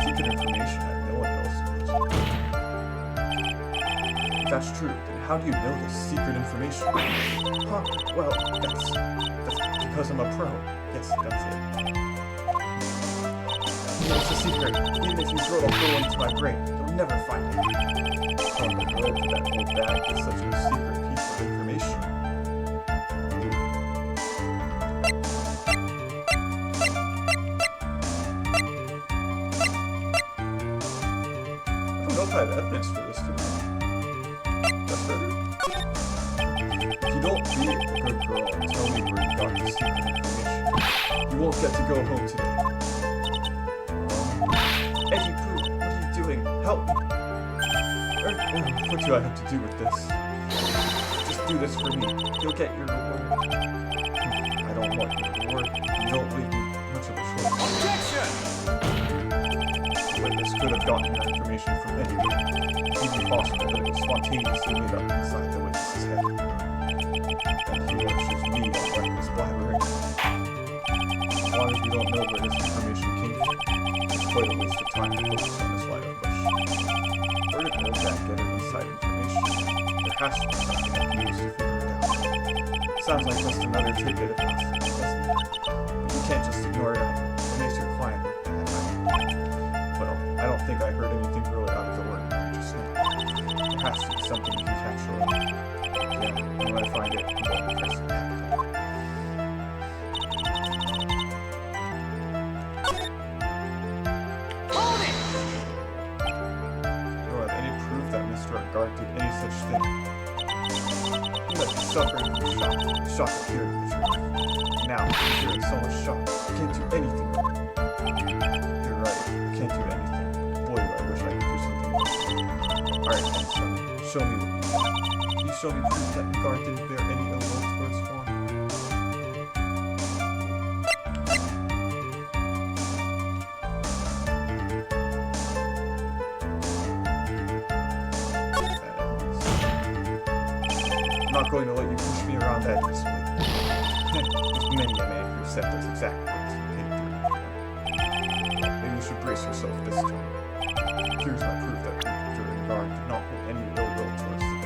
Secret information that no one else knows. If that's true, then How do you know this secret information? Huh? Well, that's because I'm a pro. Yes, that's it. It's a secret. Even if you throw a hole into my brain, you'll never find it. On the road for that whole bag is such a secret piece of information. I don't know if I have evidence for this, do I? That's better. If you don't be a good girl and tell me where you got the secret information, you won't get to go home today. Eddie Pooh, what are you doing? Help me! What do I have to do with this? Just do this for me. You'll get your reward. I don't want your reward. You don't leave me much of a choice. Objection! The witness could have gotten that information from anyone. It's even possible that it was spontaneously made up inside the witness's head. And he won't choose me on reckless blabbering. As long as we don't know where this information came from, it's quite a waste of time to focus on this line of questioning. Where did Mozart get her inside information? There has to be something I can use to figure it out. Sounds like just another tidbit of gossip, doesn't it? But you can't just ignore it either. It makes your client look bad. Well, I don't think I heard anything really out of the ordinary just now. There has to be something you can capture on. Yeah, and when I find it, I'm going to press it back. Hold it! You don't have any proof that Mr. Guard did any such thing. He might be suffering from shock of hearing the truth. Now, you're in so much shock, I can't do anything. You're right, I can't do anything. Boy, do I wish I could do something else. Alright, then, son, show me what you got. Can you show me proof that Guard didn't bear any ill will towards Fawn? I'm not going to let you push me around that this way. There's many a man who said those exact words and paid dearly for them. Maybe you should brace yourself this time. Here's my proof that Victor and Guard did not hold any ill will towards the victim.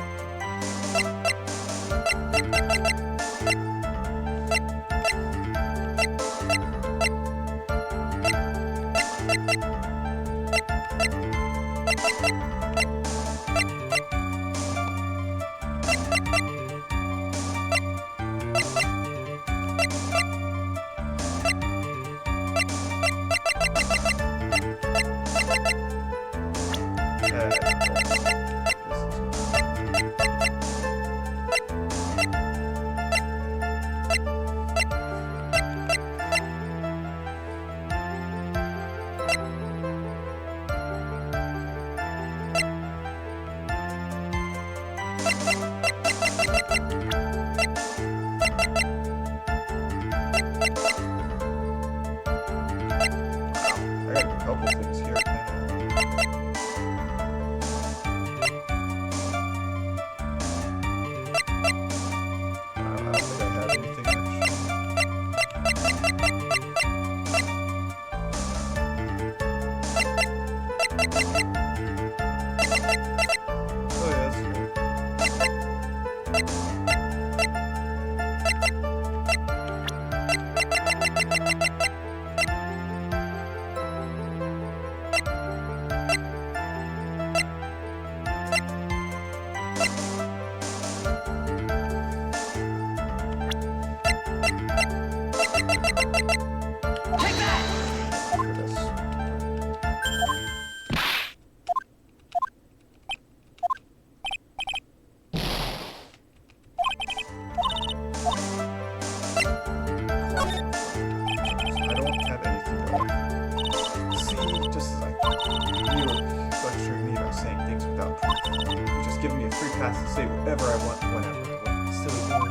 pass to say whatever I want, whenever I want. Silly boy.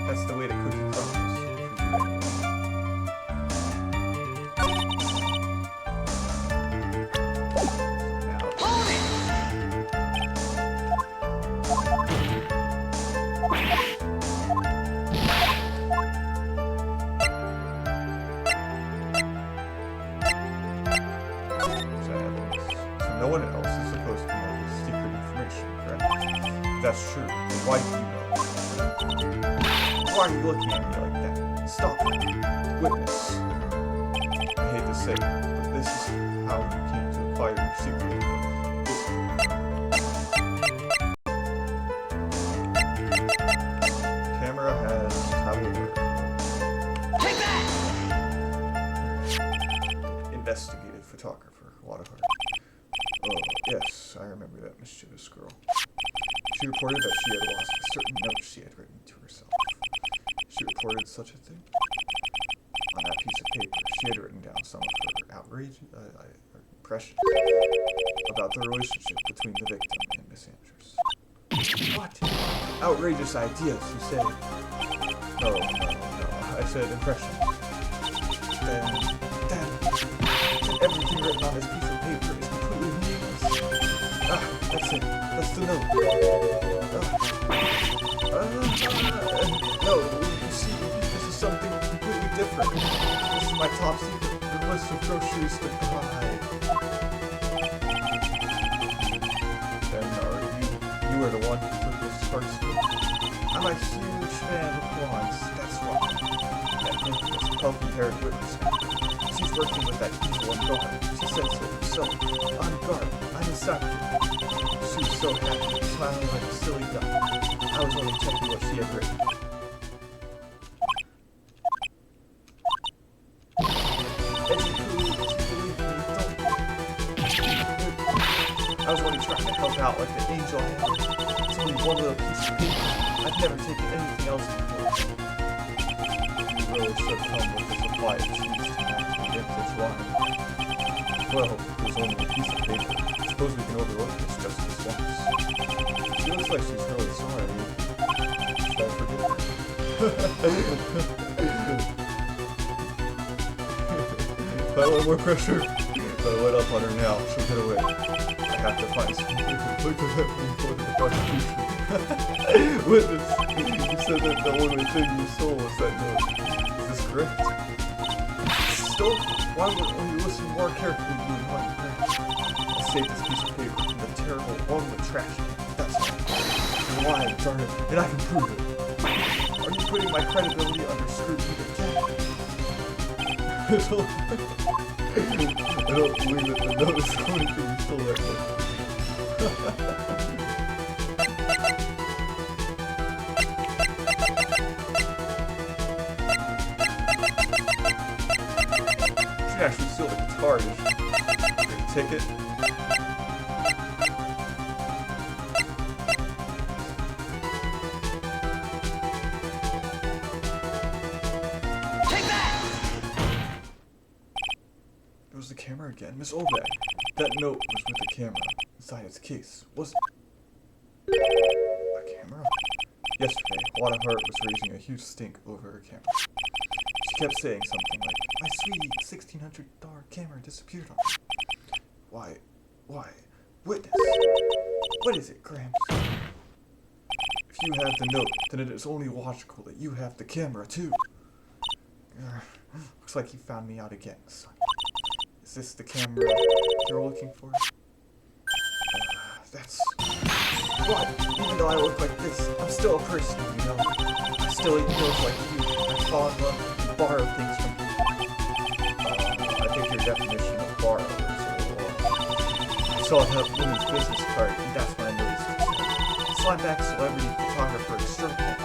That's the way the cookie crumbles. For you anyway. No one else is supposed to know this secret information. that's true, then why do you know? Why are you looking at me like that? Stop it. Witness. I hate to say it, but this is how you came to acquire your secret. Camera has tablet. Take that! Investigative photographer, Waterheart. Oh, yes, I remember that mischievous girl. She reported that she had lost a certain note she had written to herself. She reported such a thing? On that piece of paper, she had written down some of her outrage, impressions about the relationship between the victim and Miss Andrews. What? Outrageous ideas, you said. No, I said impressions. Damn. Everything written on this piece of paper is completely meaningless. That's it. That's the note. No, you see, this is something completely different. This is my top secret, the list of groceries to buy. Then, you are the one who took this first note. I'm a huge fan of blondes, that's why. That infamous puffy-haired witness. She's working with that evil on guard. She says so herself. On guard, I'm a subject. She was so happy, smiling like a silly duck. I was only checking what she had written. I was only trying to help out like the angel I am. It's only one little piece of paper. I've never taken anything else before. You really should come with the supply of cheese tonight to get this wine. Well, there's only a piece of paper. Suppose we can overlook this just this once. She looks like she's really sorry. Should I forgive her? If I let more pressure, if I let up on her now, she'll get away. I have to find some people to look at me for the prosecution. Witness, you said that the only thing you stole was that note. Is this correct? Stole? Why would you listen more carefully to me? I saved this piece of paper from the terrible, long-lived trash can. That's all. You're lying, darn it, and I can prove it. Are you putting my credibility under scrutiny again? I don't believe that the note is the only thing you stole that note. She actually steal the guitar edition. Ticket. Take that! It was the camera again. Miss Olbag. That note was with the camera inside its case, wasn't it? A camera? Yesterday, Waterheart was raising a huge stink over her camera. She kept saying something like, "My sweetie, $1,600 camera disappeared on me." Why? Witness! What is it, Gramps? If you have the note, then it is only logical that you have the camera, too. Looks like you found me out again, son. Is this the camera you're looking for? That's... What? Even though I look like this, I'm still a person, you know? I still eat meals like you. I fall in love and borrow things from people. I think your definition of borrow is a little off. I saw that woman's business card, and that's when I noticed it. Slimeback celebrity photographer extraordinaire.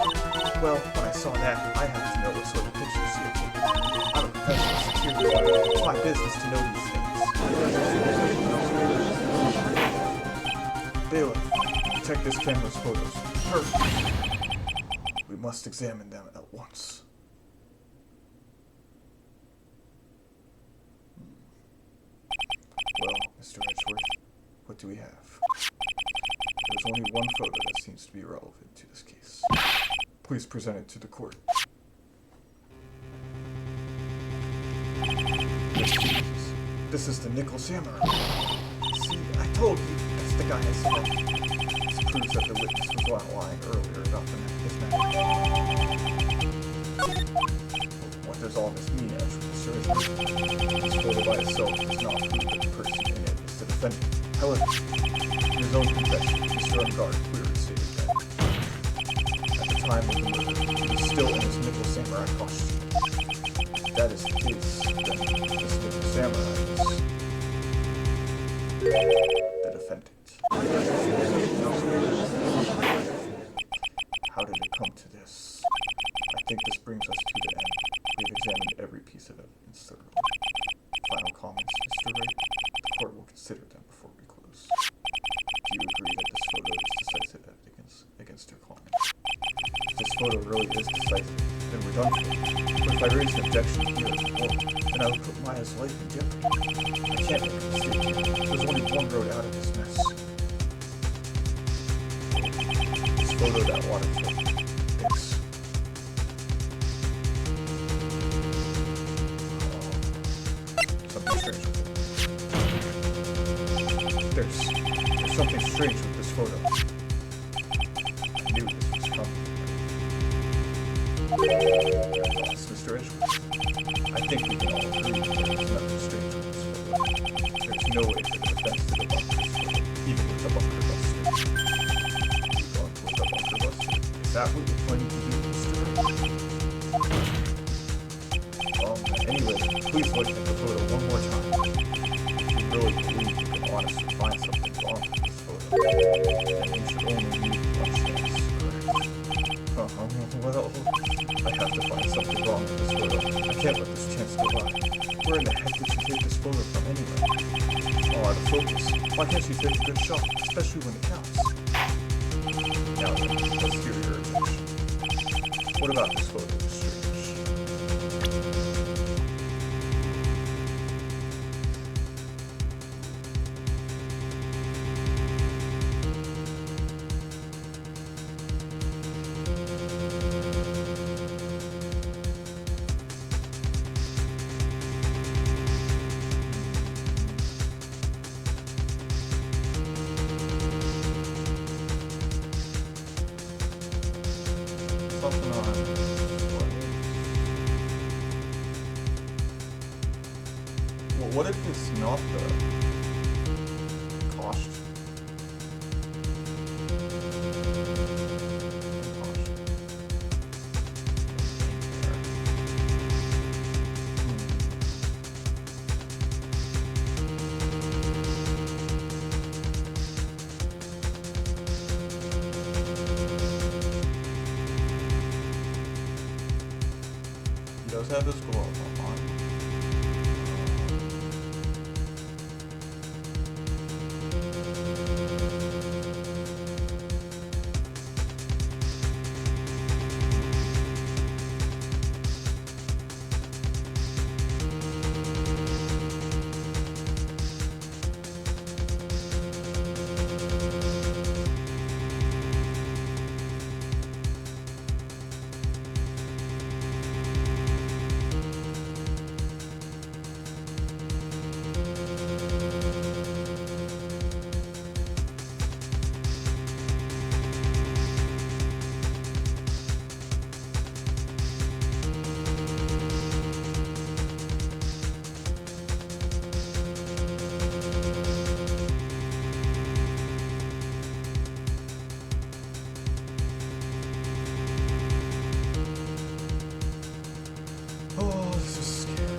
Well, when I saw that, I had to know what sort of pictures she had taken. I'm a professional security guard. It's my business to know these things. Bailiff, check this camera's photos. Hurry. We must examine them at once. Well, Mr. Edgeworth, what do we have? There's only one photo that seems to be relevant to this case. Please present it to the court. This is the Nickel Samurai. See, I told you, that's the guy I saw. This proves that the witness was lying earlier about this matter. What does all this mean, Edgeworth, sir? This photo by itself does not prove that the person in it is the defendant. However, in his own confession, Mr. Ungard clearly stated that time of the murder, he was still in his nickel samurai costume. If that is the case, then this nickel samurai is the defendant. How did it come to this? I think this brings us to the end. We have examined every piece of evidence thoroughly. Final comments, Mr. Wright? The court will consider them before we close. Do you agree that this photo is decisive evidence against your client? If this photo really is decisive, then we're done for. But if I raise an objection here at the court, then I would put Maya's life in jeopardy. I can't make a mistake here. There's only one road out of this mess. This photo that water took. Thanks. Something strange with it. There's something strange with this photo. I knew this was coming. Yes, Mr. Edgeworth. I think we can all agree that there's nothing strange with this photo. There's no way for the defense to debunk this photo, even with the bunker buster. You're going with the bunker buster? Is that what you're planning to do, Mr. Anyway, please look at the photo one more time. If you really believe you can honestly find something wrong with this photo, then you should only need one chance, correct? Well, I have to find something wrong with this photo. I can't let this chance go by. Where in the heck did you take this photo from anyway? It's all out of focus. Why can't you take a good shot, especially when it counts? Now then, let's hear your objection. What about this photo is strange? Something on what if it's not the cost? He does have his glove on. Oh, this is scary.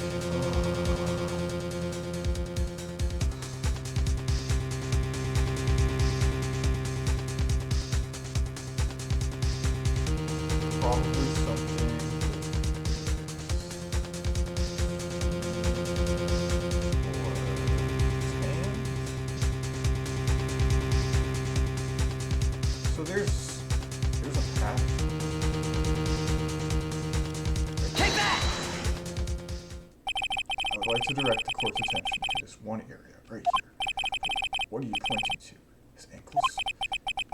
Probably something. So there's a path. Take that! I would like to direct the court's attention to this one area right here. What are you pointing to? His ankles?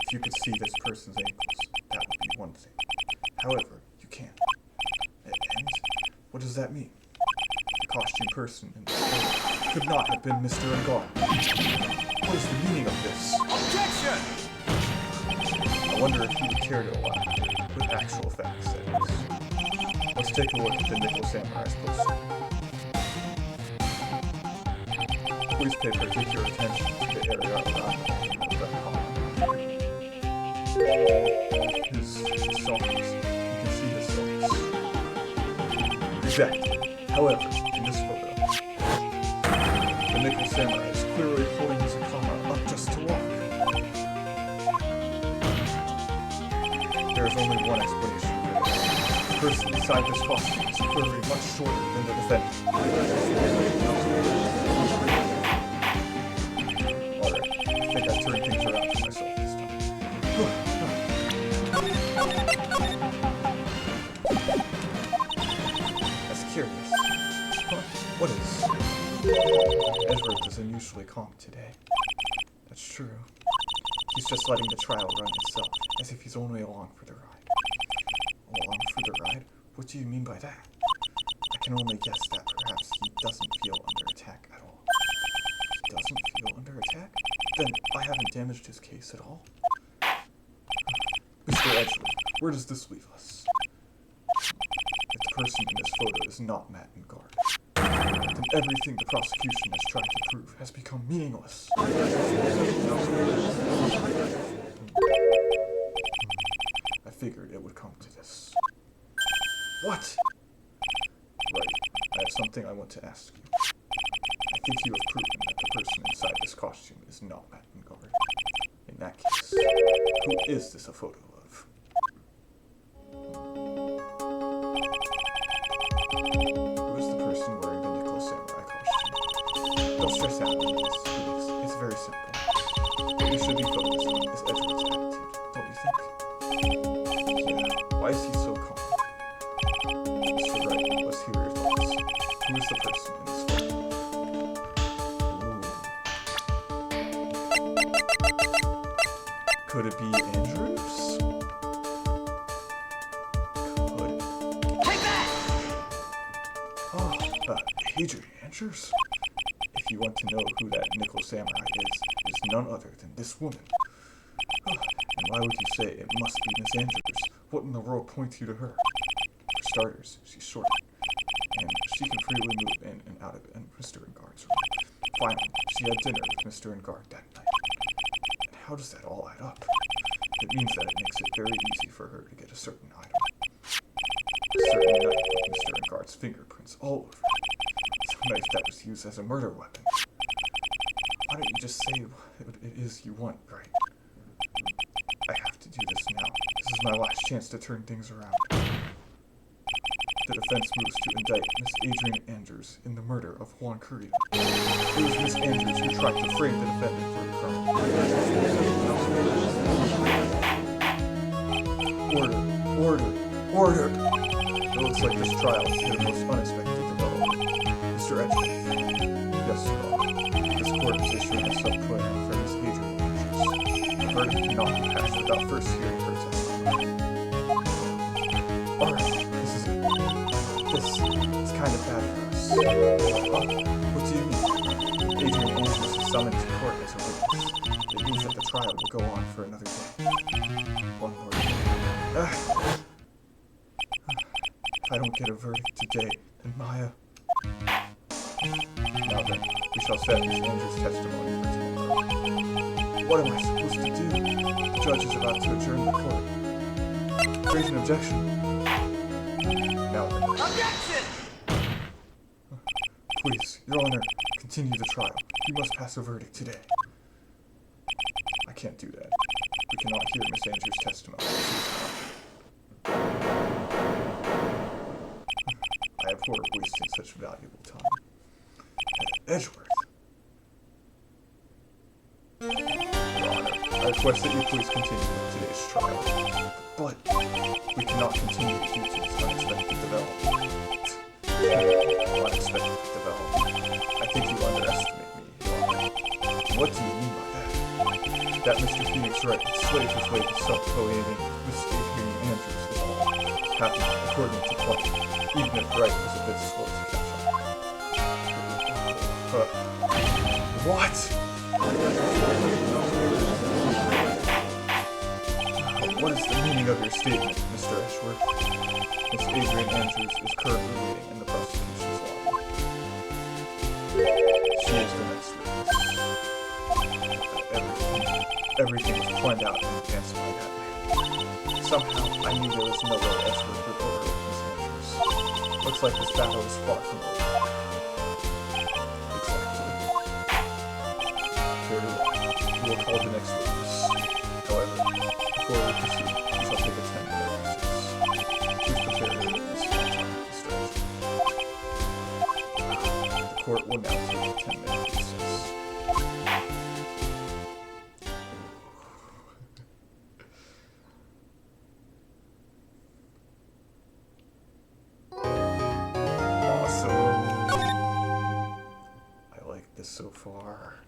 If you could see this person's ankles, that would be one thing. However, you can't. And what does that mean? The costume person in the photo could not have been Mr. Ngon. What is the meaning of this? Objection! I wonder if he would care to elaborate with actual facts, that is. Let's take a look at the Nickel Samurai's poster. Please pay particular attention to the area around the column. His socks. You can see his socks. Exactly. However, in this photo, the nickel samurai is clearly holding his katana up just to walk. There is only one explanation for this. The person inside this costume is clearly much shorter than the defendant. Alright, I think I've turned things around for myself this time. That's curious. Huh? What is? Edward is unusually calm today. That's true. He's just letting the trial run itself, as if he's only along for the ride. Along for the ride? What do you mean by that? I can only guess that perhaps he doesn't feel under attack at all. He doesn't feel under attack? Then I haven't damaged his case at all. Mr. Edgeworth, where does this leave us? If the person in this photo is not Matt and Guard, then everything the prosecution has tried to prove has become meaningless. I figured it would come to this. What? Right, I have something I want to ask you. I think you have proven that the person inside this costume is not Matt and Guard. In that case, who is this a photo of? Who is the person wearing the nickel samurai costume? Don't stress out, please. It's very simple. What you should be focused on is Edward's attitude, don't you think? Yeah, why is he so calm? Mr. Wright, let's hear your thoughts. Who is the person in this photo? Ooh. Could it be Andrews? Could it? Take that! Oh, Adrian Andrews? If you want to know who that nickel samurai is none other than this woman. Oh, and why would you say it must be Miss Andrews? What in the world points you to her? For starters, she's short, and she can freely move in and out of Mr. Engard's room. Finally, she had dinner with Mr. Engard that night. And how does that all add up? It means that it makes it very easy for her to get a certain item. A certain knife with Mr. Engard's fingerprints all over it. It's a knife that was used as a murder weapon. Why don't you just say what it is you want, right? I have to do this now. This is my last chance to turn things around. The defense moves to indict Miss Adrian Andrews in the murder of Juan Carrillo. It was Miss Andrews who tried to frame the defendant for the crime. Order! It looks like this trial has hit a most unexpected development. Mr. Edgeworth. Yes, Your Honor. This court is issuing a sub-plan for Miss Adrian Andrews. The verdict cannot be passed without first hearing her testimony. Alright, this is it. This is kind of bad for us. Oh, what do you mean? Adrian Andrews is summoned to court as a witness. It means that the trial will go on for another day. One more day. If I don't get a verdict today, then Maya... Now then, we shall set Miss Andrews' testimony for tomorrow. What am I supposed to do? The judge is about to adjourn the court. Raise an objection. Now then. Objection! Please, Your Honor, continue the trial. You must pass a verdict today. I can't do that. We cannot hear Miss Andrews' testimony. I abhor wasting such valuable time. Edgeworth. Your Honor, I request that you please continue with today's trial. But we cannot continue due to this unexpected development. Unexpected development. I think you underestimate me, Your Honor. What do you mean by that? That Mr. Phoenix Wright would slave his way to sub-collating Miss Adrian Andrews is all happening according to plan, even if Wright was a bit slow to catch up. What? What is the meaning of your statement, Mr. Edgeworth? Miss Adrian Andrews is currently waiting in the prosecution's lobby. She is the next witness. Everything was planned out in advance by that man. Somehow, I knew there was no way Ezra would overlook these measures. Looks like this battle is far from over. Exactly. Very well. We will call the next witness. However, before we proceed, we shall take a 10-minute recess. Please prepare your witness for time distraction. The court will now take a 10-minute recess. Awesome. I like this so far.